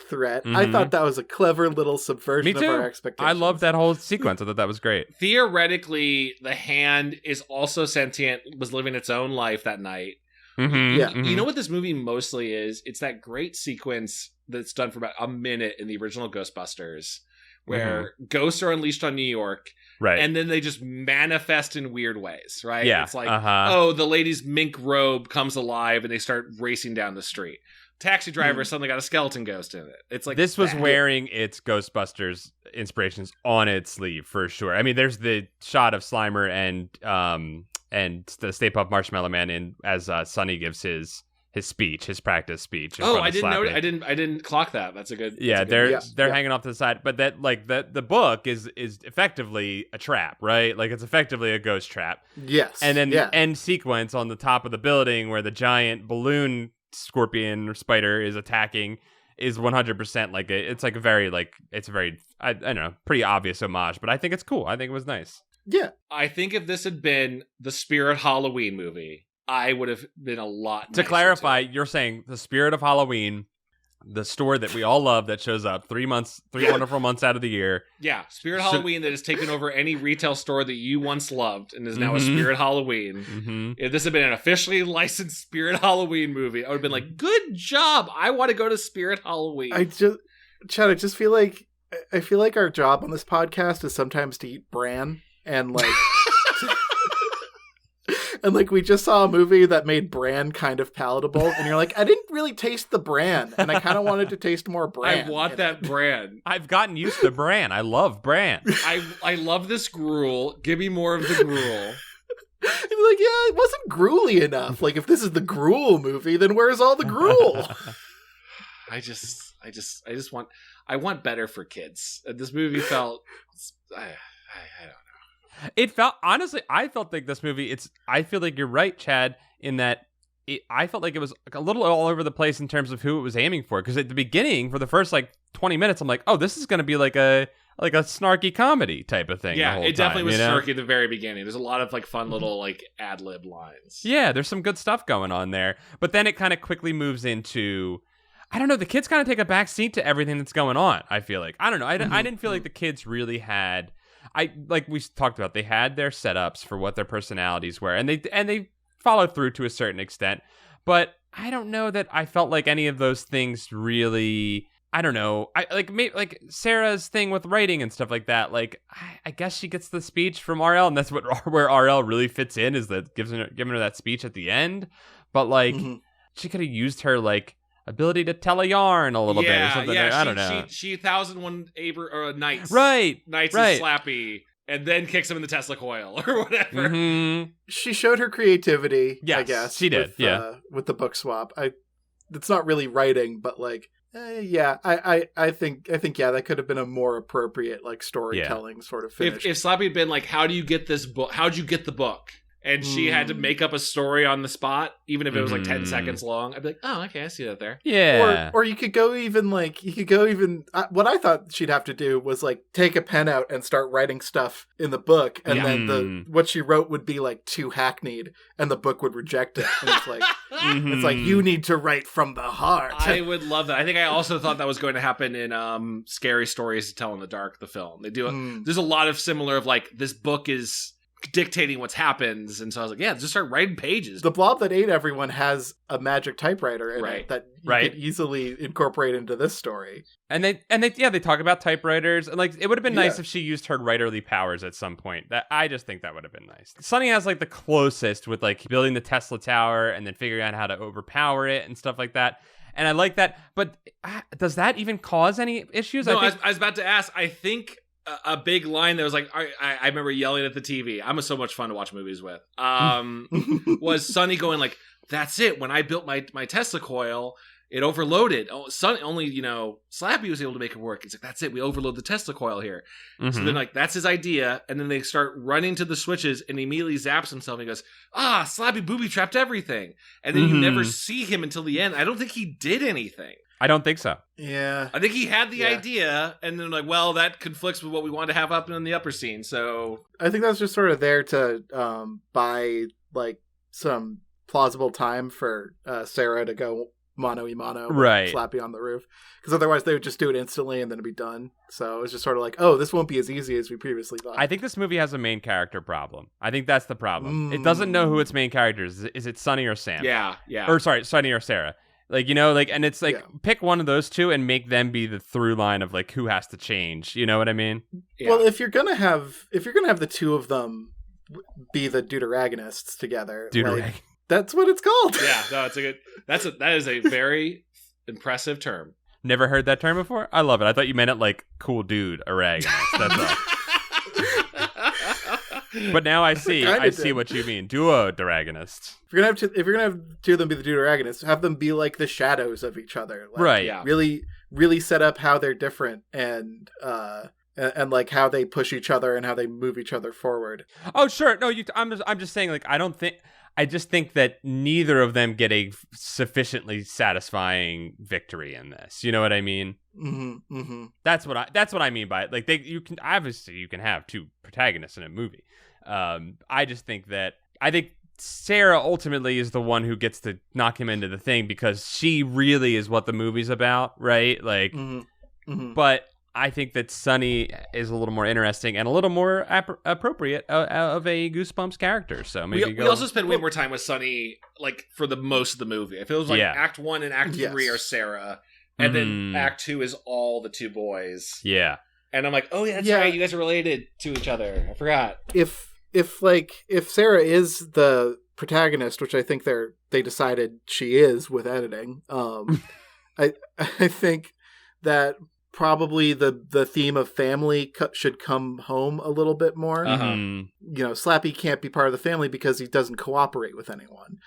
threat. I thought that was a clever little subversion of our expectations. I love that whole sequence. I thought that was great. Theoretically, the hand is also sentient, was living its own life that night. You know what this movie mostly is? It's that great sequence that's done for about a minute in the original Ghostbusters, where ghosts are unleashed on New York, right? And then they just manifest in weird ways, right? Yeah. It's like, the lady's mink robe comes alive, and they start racing down the street. Taxi driver suddenly got a skeleton ghost in it. It's like this was wearing its Ghostbusters inspirations on its sleeve for sure. I mean, there's the shot of Slimer and the Stay Puft Marshmallow Man in as Sonny gives his speech, his practice speech. I didn't know. I didn't clock that. That's a good. Yeah, they're hanging off to the side, but that like the book is effectively a trap, right? Like it's effectively a ghost trap. Yes, and then the end sequence on the top of the building where the giant balloon scorpion or spider is attacking is 100% like it's a very I don't know, pretty obvious homage, but I think it's cool. I think it was nice. Yeah, I think if this had been the Spirit Halloween movie, I would have been a lot. To clarify, you're saying the Spirit of Halloween, the store that we all love that shows up 3 wonderful months out of the year. Yeah, Spirit Halloween that has taken over any retail store that you once loved and is now a Spirit Halloween. If this had been an officially licensed Spirit Halloween movie, I would have been like, good job. I want to go to Spirit Halloween. Chad, I just feel like our job on this podcast is sometimes to eat bran and like and like we just saw a movie that made bran kind of palatable, and you're like, I didn't really taste the bran, and I kind of wanted to taste more bran. I want that bran. I've gotten used to bran. I love bran. I love this gruel. Give me more of the gruel. And be like, yeah, it wasn't gruely enough. Like, if this is the gruel movie, then where's all the gruel? I want better for kids. This movie felt, I don't know. It felt, honestly, I felt like this movie, I feel like you're right, Chad, in that I felt like it was a little all over the place in terms of who it was aiming for. Because at the beginning, for the first 20 minutes, I'm like, oh, this is going to be like a snarky comedy type of thing. Yeah, it definitely was snarky at the very beginning. There's a lot of fun little ad-lib lines. Yeah, there's some good stuff going on there. But then it kind of quickly moves into, I don't know, the kids kind of take a back seat to everything that's going on, I feel like. I don't know. I didn't feel like the kids really had, like we talked about, they had their setups for what their personalities were, and they followed through to a certain extent. But I don't know that I felt like any of those things really, I don't know. Like Sarah's thing with writing and stuff like that. Like, I guess she gets the speech from RL, and that's where RL really fits in, is that giving her that speech at the end. But she could have used her ability to tell a yarn a little bit or something. Yeah, I don't know. She 1001 Knights. Right. Knights is Slappy, and then kicks him in the Tesla coil or whatever. She showed her creativity, yes, I guess. She did, with the book swap. It's not really writing, but I think that could have been a more appropriate storytelling sort of finish. If Slappy had been like, how'd you get this book? How'd you get the book? And she had to make up a story on the spot, even if it was 10 seconds long. I'd be like, oh, okay, I see that there. Yeah. Or you could go even what I thought she'd have to do was take a pen out and start writing stuff in the book. And then what she wrote would be too hackneyed, and the book would reject it. And it's like, it's like, you need to write from the heart. I would love that. I think I also thought that was going to happen in Scary Stories to Tell in the Dark, the film. They do there's a lot of similar of this book is dictating what's happens, and so I was like, yeah, just start writing pages. The Blob That Ate Everyone has a magic typewriter in it that you could easily incorporate into this story. And they talk about typewriters, and it would have been nice if she used her writerly powers at some point. That I just think that would have been nice. Sonny has the closest with building the Tesla tower and then figuring out how to overpower it and stuff like that. And I like that, but does that even cause any issues? No, I was about to ask. I think a big line that was I remember yelling at the TV. I'm so much fun to watch movies with. Was Sonny going that's it. When I built my Tesla coil, it overloaded. Oh, only Slappy was able to make it work. It's that's it. We overload the Tesla coil here. So then that's his idea, and then they start running to the switches, and he immediately zaps himself. And he goes, Slappy booby trapped everything, and then you never see him until the end. I don't think he did anything. I don't think so. Yeah. I think he had the idea, and then that conflicts with what we want to have up in the upper scene, so... I think that's just sort of there to buy, some plausible time for Sarah to go mano-y-mano, right? Slappy on the roof, because otherwise they would just do it instantly and then it'd be done. So it was just sort of like, oh, this won't be as easy as we previously thought. I think this movie has a main character problem. I think that's the problem. It doesn't know who its main character is. Is it Sonny or Sam? Yeah. Or sorry, Sonny or Sarah. Like, you know, like, and it's like, pick one of those two and make them be the through line of like who has to change. You know what I mean? Yeah. Well, if you're gonna have the two of them be the deuteragonists together, like, that's what it's called. Yeah, no, that is a very impressive term. Never heard that term before? I love it. I thought you meant it like cool dude aragonist. That's all. But now I see what you mean. Duo dragonist. If you're gonna have two of them be the deuteragonists, have them be like the shadows of each other. Like, right. Yeah. Really, really set up how they're different and like how they push each other and how they move each other forward. Oh, sure. No, I'm just saying, like, I just think that neither of them get a sufficiently satisfying victory in this. You know what I mean? Mm-hmm. Mm-hmm. That's what I mean by it. Like, you can have two protagonists in a movie. I just think Sarah ultimately is the one who gets to knock him into the thing because she really is what the movie's about, right? Like, but I think that Sonny is a little more interesting and a little more appropriate of a Goosebumps character. So maybe we also spend way more time with Sonny, like, for the most of the movie. I feel like Act 1 and Act 3 are Sarah, and then Act 2 is all the two boys. Yeah, and I'm like, oh yeah, that's right. You guys are related to each other. I forgot. If Sarah is the protagonist, which I think they decided she is with editing, I think that probably the theme of family should come home a little bit more. You know, Slappy can't be part of the family because he doesn't cooperate with anyone.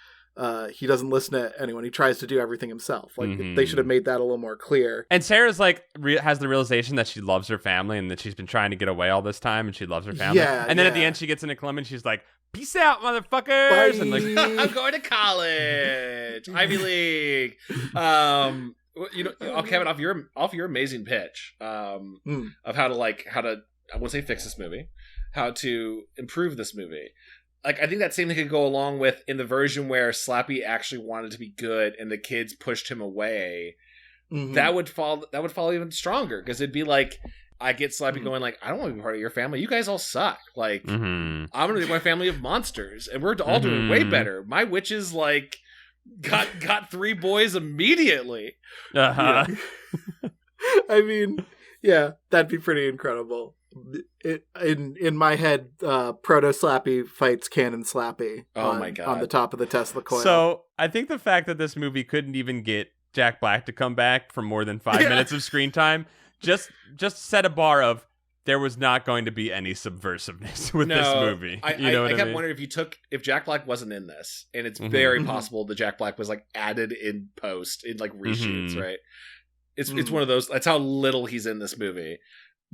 He doesn't listen to anyone. He tries to do everything himself. Like, they should have made that a little more clear. And Sarah's like has the realization that she loves her family and that she's been trying to get away all this time and she loves her family. Yeah, and then at the end she gets into Clem and she's like, peace out, motherfuckers. Bye. And like, I'm going to college, Ivy League. You know, Kevin, off your amazing pitch of how to I won't say fix this movie, how to improve this movie. Like, I think that same thing could go along with in the version where Slappy actually wanted to be good and the kids pushed him away. That would fall even stronger because it'd be like, I get Slappy going like, I don't want to be part of your family. You guys all suck. Like, I'm going to be my family of monsters and we're all doing way better. My witches like got 3 boys immediately. Yeah. I mean, yeah, that'd be pretty incredible. In my head, Proto Slappy fights Canon Slappy my God. On the top of the Tesla coil. So I think the fact that this movie couldn't even get Jack Black to come back for more than 5 minutes of screen time just set a bar of there was not going to be any subversiveness with this movie. I kept wondering if Jack Black wasn't in this, and it's very possible that Jack Black was like added in post in like reshoots, right? It's one of those. That's how little he's in this movie.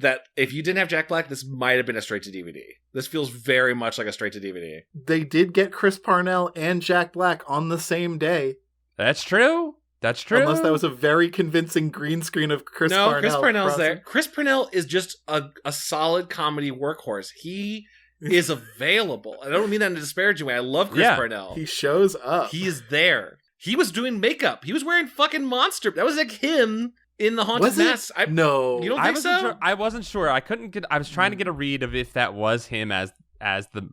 That if you didn't have Jack Black, this might have been a straight to DVD. This feels very much like a straight to DVD. They did get Chris Parnell and Jack Black on the same day. That's true. That's true. Unless that was a very convincing green screen of Chris Parnell. No, Chris Parnell's there. Chris Parnell is just a solid comedy workhorse. He is available. I don't mean that in a disparaging way. I love Chris Parnell. He shows up. He is there. He was doing makeup. He was wearing fucking monster. That was like him in the Haunted Mask. No. You don't think so? Sure. I wasn't sure. I was trying to get a read of if that was him as the...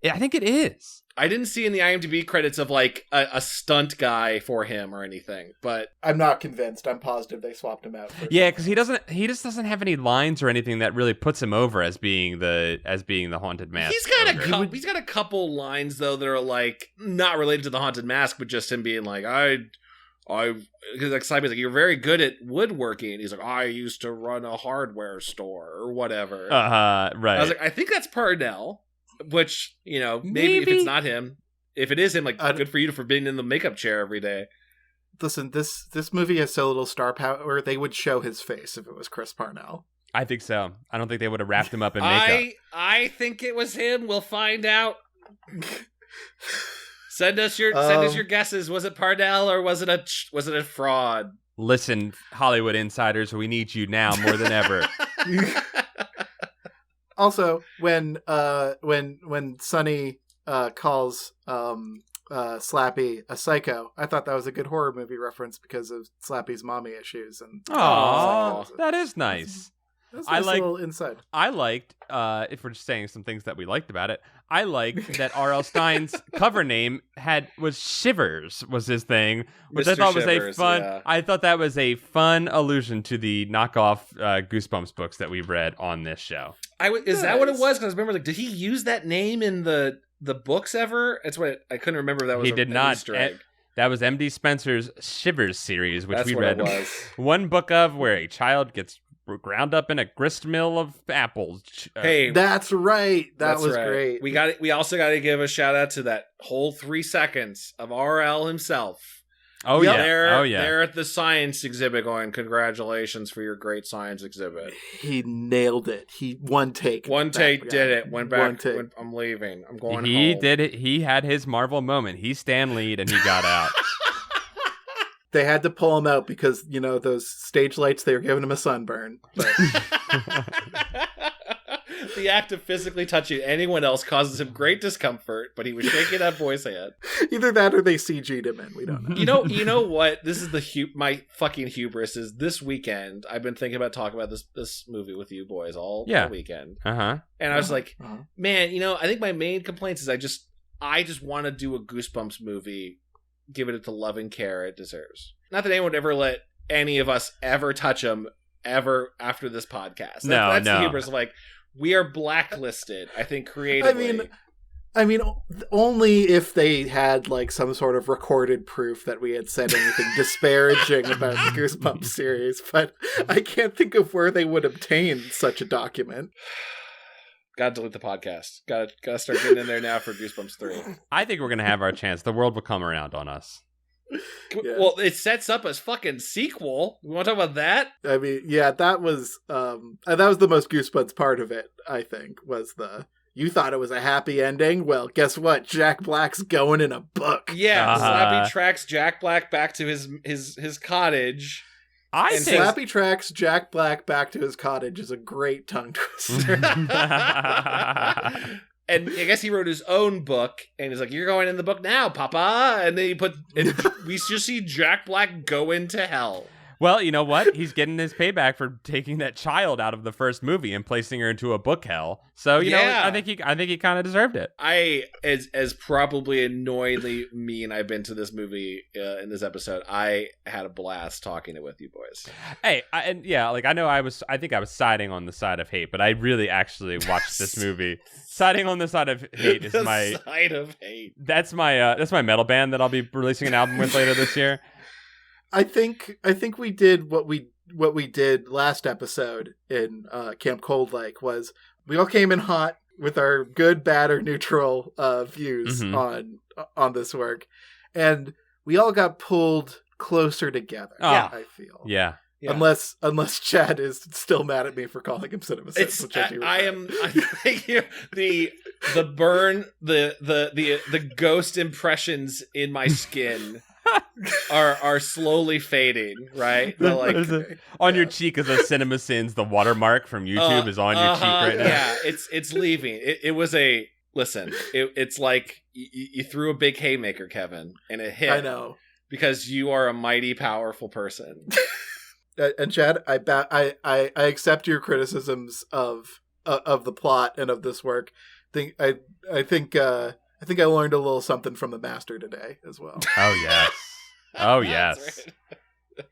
I think it is. I didn't see in the IMDb credits of like a stunt guy for him or anything, but I'm not convinced. I'm positive they swapped him out. Yeah, because he just doesn't have any lines or anything that really puts him over as being the Haunted Mask. He's got a couple lines though that are like not related to the Haunted Mask, but just him being like, because like Simon's like, you're very good at woodworking. He's like, I used to run a hardware store or whatever. Right. I was like, I think that's Parnell. Which, you know, maybe if it's not him, if it is him, like, good for you for being in the makeup chair every day. Listen, this movie has so little star power, they would show his face if it was Chris Parnell. I think so. I don't think they would have wrapped him up in makeup. I think it was him. We'll find out. Send us your guesses. Was it Parnell or was it a fraud? Listen, Hollywood insiders, we need you now more than ever. Also, when Sonny calls Slappy a psycho. I thought that was a good horror movie reference because of Slappy's mommy issues. And that is nice. That's a nice little inside. I liked, if we're just saying some things that we liked about it, I liked that R.L. Stine's cover name was Shivers was his thing, which Mr. I thought Shivers, was a fun. Yeah. I thought that was a fun allusion to the knockoff Goosebumps books that we've read on this show. Is that what it was? Because I remember, did he use that name in the books ever? It's what I couldn't remember. If that was he did not. Easter egg. That was M.D. Spencer's Shivers series, which we read one book of, where a child gets ground up in a grist mill of apples. Hey, that's right. That was great. We also got to give a shout out to that whole 3 seconds of RL himself. Oh yeah. They're at the science exhibit going, "Congratulations for your great science exhibit." He nailed it. One take did it. Went back. I'm leaving. I'm going home. He did it. He had his Marvel moment. He Stan Lee'd and he got out. They had to pull him out because, those stage lights, they were giving him a sunburn. But... The act of physically touching anyone else causes him great discomfort, but he was shaking that boy's hand. Either that or they CG'd him in. We don't know. You know what? This is my fucking hubris is this weekend. I've been thinking about talking about this movie with you boys all weekend. Uh-huh. And I was like, man, I think my main complaints is I just want to do a Goosebumps movie, give it the love and care it deserves. Not that anyone would ever let any of us ever touch them ever after this podcast. That's the hubris of we are blacklisted, I think, creatively. I mean, only if they had some sort of recorded proof that we had said anything disparaging about the Goosebumps series, but I can't think of where they would obtain such a document. Gotta delete the podcast. Gotta start getting in there now for Goosebumps 3. I think we're gonna have our chance. The world will come around on us. Yeah. Well, it sets up a fucking sequel. We want to talk about that? I mean, yeah, that was the most Goosebuds part of it, I think, was you thought it was a happy ending? Well, guess what? Jack Black's going in a book. Yeah, Slappy tracks Jack Black back to his cottage. Slappy tracks Jack Black back to his cottage is a great tongue twister. And I guess he wrote his own book, and he's like, "You're going in the book now, Papa." And then we just see Jack Black go into hell. Well, you know what? He's getting his payback for taking that child out of the first movie and placing her into a book hell. So you know, I think he kind of deserved it. As probably annoyingly mean I've been to this movie in this episode, I had a blast talking it with you boys. Hey, I think I was siding on the side of hate, but I really actually watched this movie. Siding on the side of hate is my side of hate. That's my metal band that I'll be releasing an album with later this year. I think we did what we did last episode in Camp Cold Lake was we all came in hot with our good, bad, or neutral views on this work, and we all got pulled closer together. I feel Yeah. Unless Chad is still mad at me for calling him Cinema Sins, which I think the burn, the ghost impressions in my skin are slowly fading, right? On your cheek is a Cinema Sins. The watermark from YouTube is on your cheek right now. Yeah, it's leaving. It was a listen. It's like you threw a big haymaker, Kevin, and it hit. I know, because you are a mighty powerful person. And Chad, I accept your criticisms of the plot and of this work. I think I learned a little something from the master today as well. Oh yes, oh yes. Right.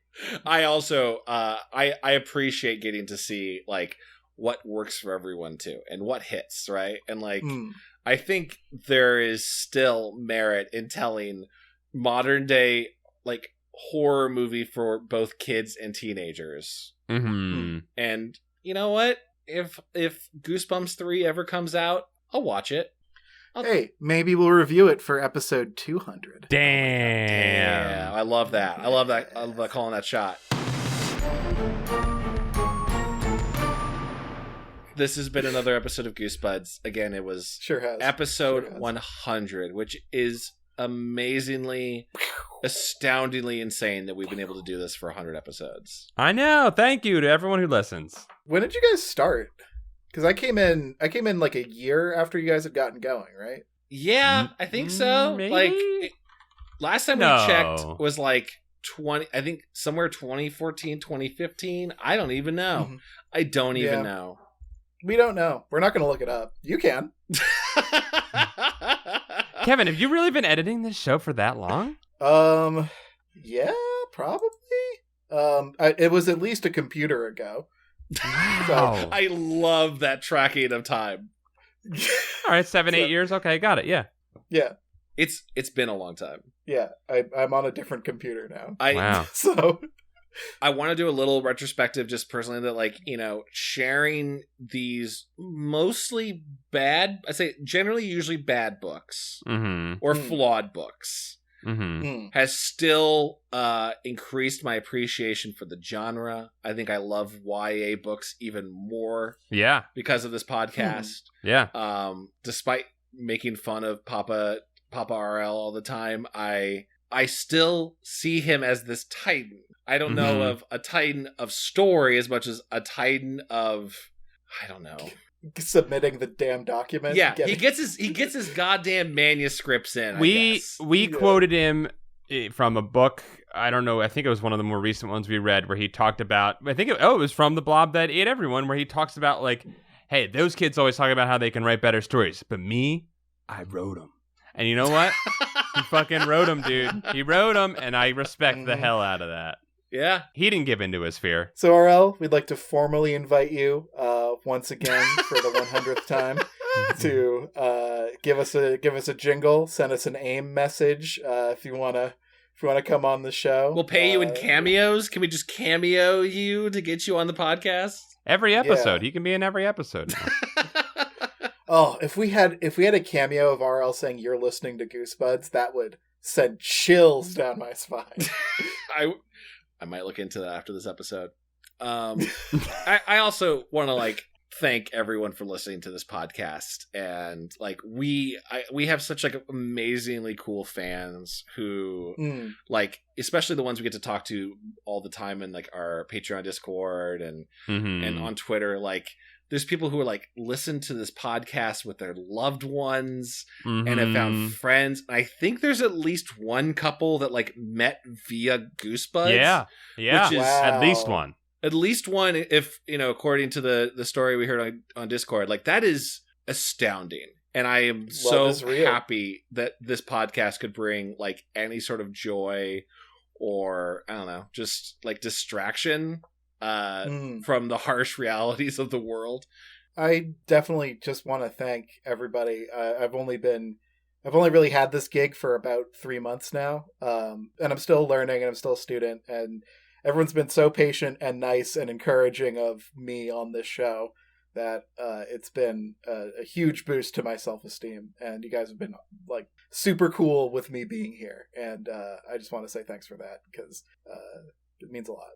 I also I appreciate getting to see what works for everyone too, and what hits, right? And I think there is still merit in telling modern day horror movie for both kids and teenagers. Mm-hmm. And you know what? If Goosebumps 3 ever comes out, I'll watch it. Hey, maybe we'll review it for episode 200. Damn. I love that. I love that calling that shot. This has been another episode of Goosebuds. Again, it was episode 100, which is amazingly, astoundingly insane that we've been able to do this for 100 episodes. I know. Thank you to everyone who listens. When did you guys start? Because I came in like a year after you guys had gotten going, right? Yeah, I think so. Maybe? Like, last time we checked was like 20, I think somewhere 2014, 2015. I don't even know. Mm-hmm. I don't even know. We don't know. We're not going to look it up. You can. Kevin, have you really been editing this show for that long? Yeah, probably. It was at least a computer ago. Wow. So, I love that tracking of time. All right, 8 years. Okay, got it. Yeah. Yeah. It's been a long time. Yeah, I'm on a different computer now. Wow. So I want to do a little retrospective just personally that, like, you know, sharing these mostly bad, I say generally usually bad books or flawed books has still increased my appreciation for the genre. I think I love YA books even more because of this podcast. Despite making fun of Papa RL all the time, I still see him as this titan. I don't know of a titan of story as much as a titan of, I don't know, submitting the damn document. Yeah, he gets his goddamn manuscripts in. We quoted him from a book. I don't know. I think it was one of the more recent ones we read where he talked about. It was from The Blob That Ate Everyone, where he talks about, like, hey, those kids always talk about how they can write better stories, but me, I wrote them. And you know what? He fucking wrote them, dude. He wrote them, and I respect the hell out of that. Yeah. He didn't give in to his fear. So, RL, we'd like to formally invite you once again for the 100th time to give us a jingle, send us an AIM message if you want to come on the show. We'll pay you in cameos. Can we just cameo you to get you on the podcast? Every episode. He can be in every episode. Oh, if we had a cameo of RL saying you're listening to Goosebuds, that would send chills down my spine. I might look into that after this episode. I also want to, like, thank everyone for listening to this podcast, and, like, we have such, like, amazingly cool fans who like, especially the ones we get to talk to all the time in, like, our Patreon Discord and on Twitter. Like, there's people who are, like, listen to this podcast with their loved ones and have found friends. I think there's at least one couple that, like, met via Goosebuds. Yeah. Which is at least one. At least one, if, you know, according to the story we heard on Discord. Like, that is astounding. And I am so happy that this podcast could bring, like, any sort of joy or, I don't know, just, like, distraction from the harsh realities of the world. I definitely just want to thank everybody. I've only really had this gig for about 3 months now, and I'm still learning, and I'm still a student, and everyone's been so patient and nice and encouraging of me on this show that it's been a huge boost to my self-esteem, and you guys have been, like, super cool with me being here, and I just want to say thanks for that, because it means a lot.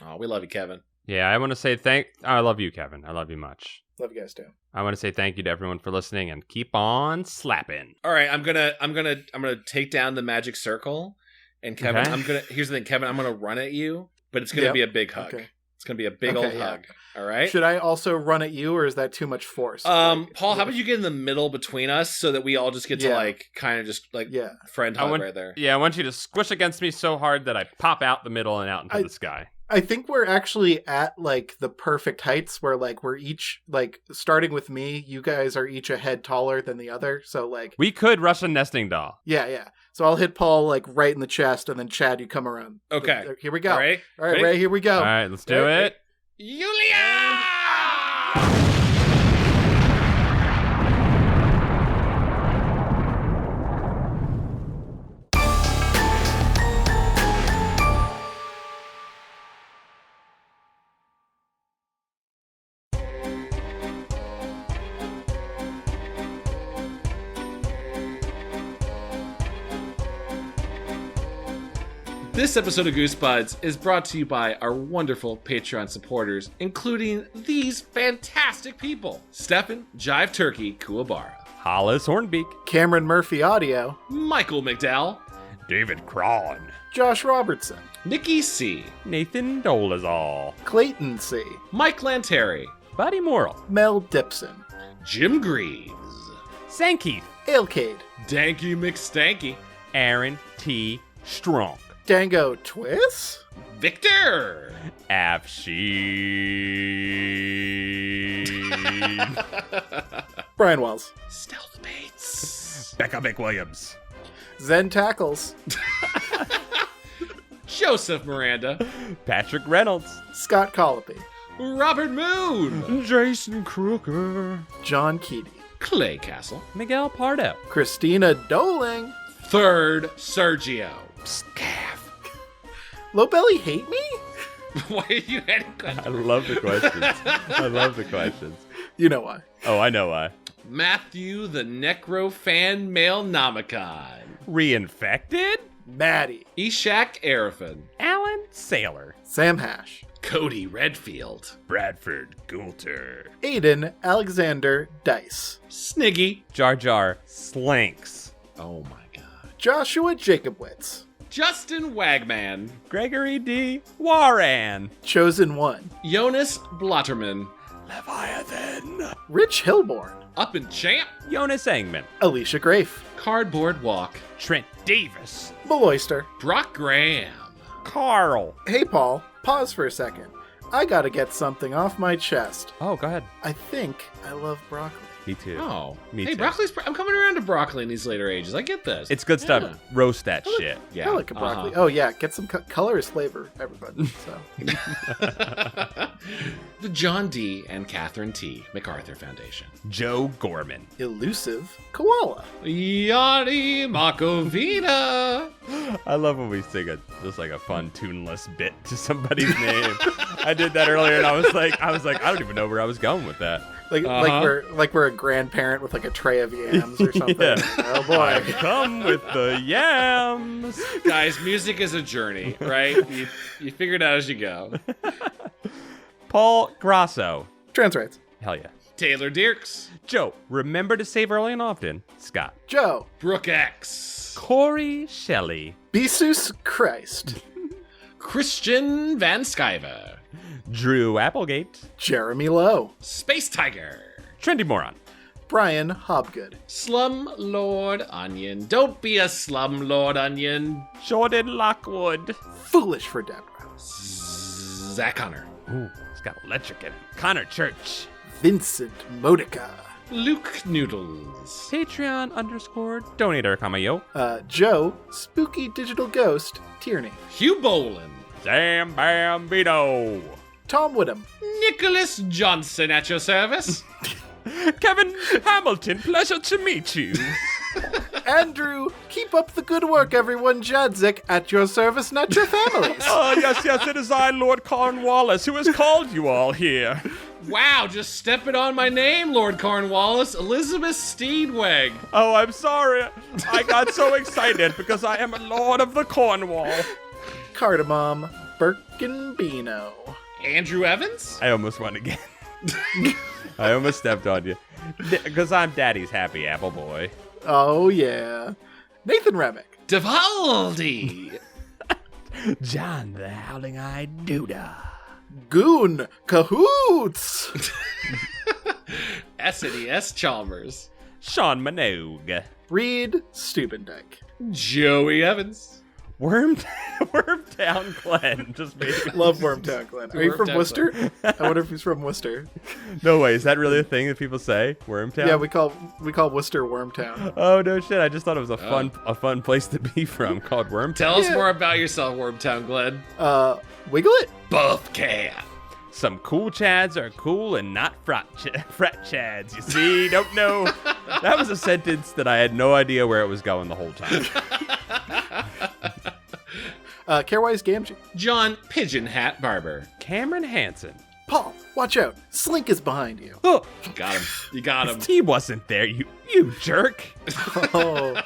Oh, we love you, Kevin. Yeah, I want to say I love you, Kevin. I love you much. Love you guys too. I want to say thank you to everyone for listening, and keep on slapping. All right, I'm gonna take down the magic circle, and Kevin, here's the thing, Kevin, I'm gonna run at you, but it's gonna be a big hug. Okay. It's gonna be a big old hug. All right. Should I also run at you, or is that too much force? Paul, how about you get in the middle between us so that we all just get to, like, kind of just, like, friend hug right there. Yeah, I want you to squish against me so hard that I pop out the middle and out into the sky. I think we're actually at, like, the perfect heights where, like, we're each, like, starting with me, you guys are each a head taller than the other, so, like... We could Russian nesting doll. Yeah. So I'll hit Paul, like, right in the chest, and then Chad, you come around. Okay. Here we go. All right, ready? Here we go. All right, let's do it. Yulia! This episode of Goosebuds is brought to you by our wonderful Patreon supporters, including these fantastic people: Stefan Jive Turkey Kuwabara, Hollis Hornbeak, Cameron Murphy Audio, Michael McDowell, David Cron, Josh Robertson, Nikki C, Nathan Dolezal, Clayton C, Mike Lanteri, Buddy Morrill, Mel Dipson, Jim Greaves, Sankeith. Ailcade. Danky McStanky. Aaron T. Strong. Dango Twist. Victor. Afshin. Brian Wells. Stealth Bates. Becca McWilliams. Zen Tackles. Joseph Miranda. Patrick Reynolds. Scott Colopy. Robert Moon. Jason Crooker. John Keaty. Clay Castle. Miguel Pardo. Christina Doling. Third Sergio. Scaff. Low Belly hate me? Why are you adding questions? I love the questions. You know why. Oh, I know why. Matthew the Necro Fan Male Nomicon. Reinfected? Maddie. Ishak Arafin. Alan Saylor. Sam Hash. Cody Redfield. Bradford Goulter. Aiden Alexander Dice. Sniggy. Jar Jar Slinks. Oh my god. Joshua Jacobwitz. Justin Wagman. Gregory D. Warren. Chosen One. Jonas Blotterman. Leviathan. Rich Hilborn. Up and Champ. Jonas Engman. Alicia Grafe. Cardboard Walk. Trent Davis. Beloyster. Brock Graham. Carl. Hey, Paul. Pause for a second. I gotta get something off my chest. Oh, go ahead. I think I love broccoli. Me too. Oh. Me hey, too. broccoli's... I'm coming around to broccoli in these later ages. I get this. It's good stuff. Yeah. Roast that shit. Yeah. I like a broccoli. Oh, yeah. Get some colorist flavor, everybody. So. The John D. and Catherine T. MacArthur Foundation. Joe Gorman. Elusive Koala. Yanni Makovina. I love when we sing just like a fun tuneless bit to somebody's name. I did that earlier and I was like, I don't even know where I was going with that. Like we're a grandparent with like a tray of yams or something. Yeah. Oh boy. I've come with the yams. Guys, music is a journey, right? You figure it out as you go. Paul Grasso. Trans rights. Hell yeah. Taylor Dierks. Joe, remember to save early and often. Scott. Joe. Brooke X. Corey Shelley. Besus Christ. Christian Van Skyver. Drew Applegate. Jeremy Lowe. Space Tiger. Trendy Moron. Brian Hobgood. Slum Lord Onion. Don't be a Slum Lord Onion. Jordan Lockwood. Foolish for Deborah. Zach Connor. Ooh, it's got electric in it. Connor Church. Vincent Modica. Luke Noodles. Patreon _donator, cameo. Joe, Spooky Digital Ghost, Tierney. Hugh Boland. Sam Bambino. Tom Whittam. Nicholas Johnson at your service. Kevin Hamilton, pleasure to meet you. Andrew, keep up the good work, everyone. Jadzik at your service and at your families. Oh, yes, it is I, Lord Cornwallis, who has called you all here. Wow, just stepping on my name, Lord Cornwallis. Elizabeth Steedweg. Oh, I'm sorry. I got so excited because I am a Lord of the Cornwall. Cardamom Birkenbino. Andrew Evans? I almost won again. I almost stepped on you. Because I'm Daddy's happy apple boy. Oh, yeah. Nathan Remick. Devaldi. John the Howling-Eyed Duda. Goon Cahoots. SNES Chalmers. Sean Minogue. Reed Stubendike. Joey Evans. Wormtown Glenn. Just made me Love Wormtown Glenn. Are you from Worcester? I wonder if he's from Worcester. No way. Is that really a thing that people say? Wormtown? Yeah, we call Worcester Wormtown. Oh no shit! I just thought it was a fun place to be from called Wormtown. Tell us more about yourself, Wormtown Glenn. Wiggle it. Buff cat. Some cool chads are cool and not frat chads. You see, don't know. That was a sentence that I had no idea where it was going the whole time. Carewise Gamgee. John Pigeon Hat Barber. Cameron Hansen. Paul, watch out. Slink is behind you. Oh, Got him. You got him. his team wasn't there. You jerk. Oh.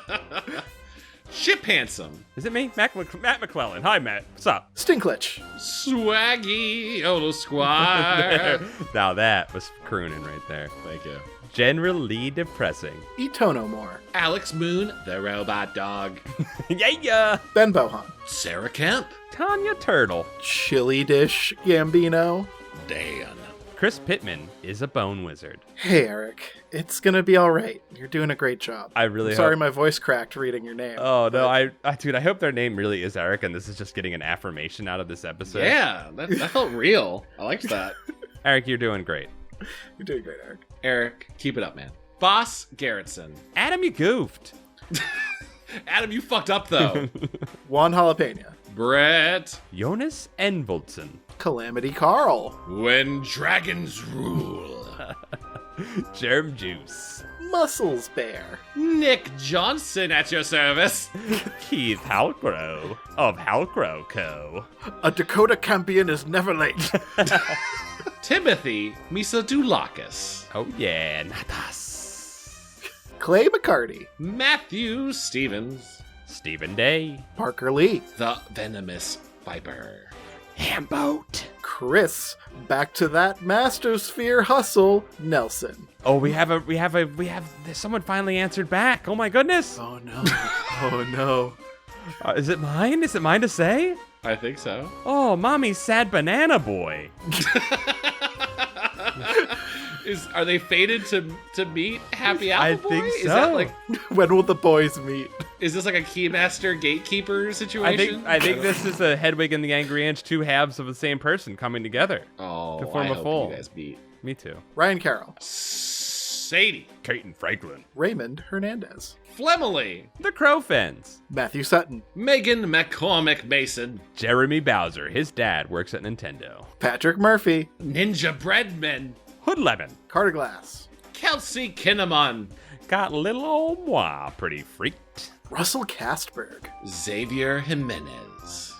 Ship Handsome. Is it me? Matt McClellan. Hi, Matt. What's up? Stinklich. Swaggy Old Squire. Now that was crooning right there. Thank you. Generally depressing. Etono Moore. Alex Moon, the robot dog. Yeah. Ben Bohan. Sarah Kemp. Tanya Turtle. Chili Dish Gambino. Dan. Chris Pittman is a bone wizard. Hey, Eric. It's going to be all right. You're doing a great job. I really hope. Sorry my voice cracked reading your name. Oh, no. I hope their name really is Eric, and this is just getting an affirmation out of this episode. Yeah, that felt real. I liked that. Eric, you're doing great. You're doing great, Eric. Eric, keep it up, man. Boss Garrettson. Adam, you goofed. Adam, you fucked up, though. Juan Jalapeno. Brett. Jonas Envoldsen. Calamity Carl. When Dragons Rule. Germ Juice. Muscles Bear. Nick Johnson at your service. Keith Halcrow of Halcrow Co. A Dakota champion is never late. Timothy Misodoulakis. Oh yeah, Natas. Clay McCarty. Matthew Stevens. Stephen Day. Parker Lee. The Venomous Viper. Hamboat. Chris. Back to that Mastosphere hustle. Nelson. Oh, we have someone finally answered back. Oh my goodness. Oh no. Oh no. Is it mine? Is it mine to say? I think so. Oh, mommy's sad banana boy. Are they fated to meet Happy Apple I Boy? think Is so. that like, When will the boys meet? is this like a Keymaster Gatekeeper situation? I think this is a Hedwig and the Angry Inch, two halves of the same person coming together. Oh, to form I a hope full. you guys meet. Me too. Ryan Carroll. Sadie. Caton Franklin. Raymond Hernandez. Flemily. The Crowfens. Matthew Sutton. Megan McCormick Mason. Jeremy Bowser. His dad works at Nintendo. Patrick Murphy. Ninja Breadman. Hood Lemon. Carter Glass. Kelsey Kinnaman. Got little old moi pretty freaked. Russell Castberg. Xavier Jimenez.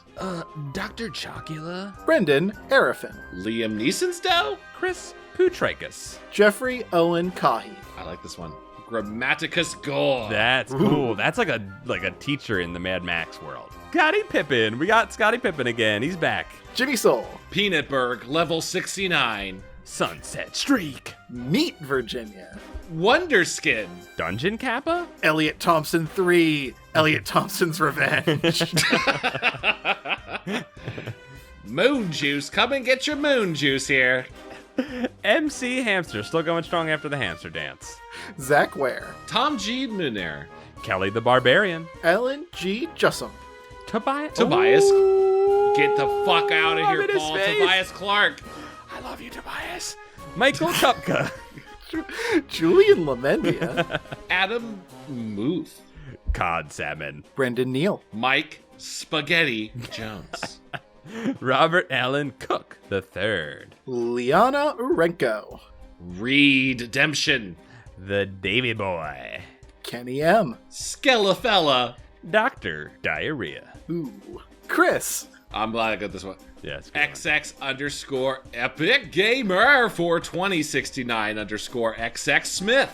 Dr. Chocula. Brendan Arafin. Liam Neeson's dough? Chris Putricus. Jeffrey Owen Cahy. I like this one. Grammaticus Gore. That's cool. That's like a teacher in the Mad Max world. Scotty Pippen. We got Scotty Pippen again. He's back. Jimmy Soul. Peanutburg, level 69. Sunset Streak. Meet Virginia. Wonderskin. Dungeon Kappa. Elliot Thompson 3. Elliot Thompson's Revenge. Moon Juice. Come and get your moon juice here. MC Hamster. Still going strong after the hamster dance. Zach Ware. Tom G. Munir. Kelly the Barbarian. Ellen G. Jussum. Tobias. Ooh, Get the fuck out of I'm here, in his Paul. face. Tobias Clark. I love you, Tobias. Michael Kupka. Julian Lamendia. Adam Muth. Cod Salmon. Brendan Neal. Mike Spaghetti Jones. Robert Allen Cook the Third. Liana Urenko. Reed Demption. The Davy Boy. Kenny M. Skelefella. Dr. Diarrhea. Ooh. Chris. I'm glad I got this one. Yes. XX Epic Gamer for 2069 XX Smith.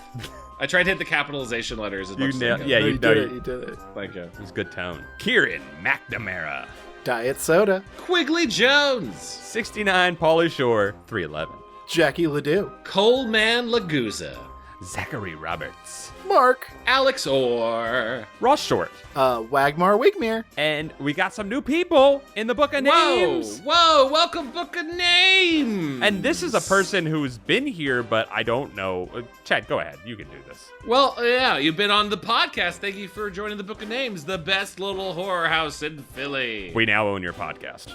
I tried to hit the capitalization letters as much as I could. Yeah, No, you did know it. You did it. Thank you. It was good tone. Kieran McNamara. Diet Soda. Quigley Jones. 69 Pauly Shore. 311. Jackie Ledoux. Coleman Laguza. Zachary Roberts. Mark. Alex Orr. Ross Short. Wagmar Wigmere. And we got some new people in the Book of Names. Whoa, welcome Book of Names. And this is a person who's been here, but I don't know. Chad, go ahead. You can do this. Well, yeah, you've been on the podcast. Thank you for joining the Book of Names, the best little horror house in Philly. We now own your podcast.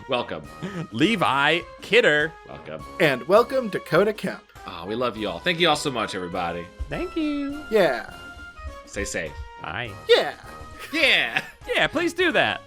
Welcome. Levi Kidder. Welcome. And welcome Dakota Kemp. Oh, we love you all. Thank you all so much, everybody. Thank you. Yeah. Stay safe. Bye. Yeah. Yeah. Yeah, please do that.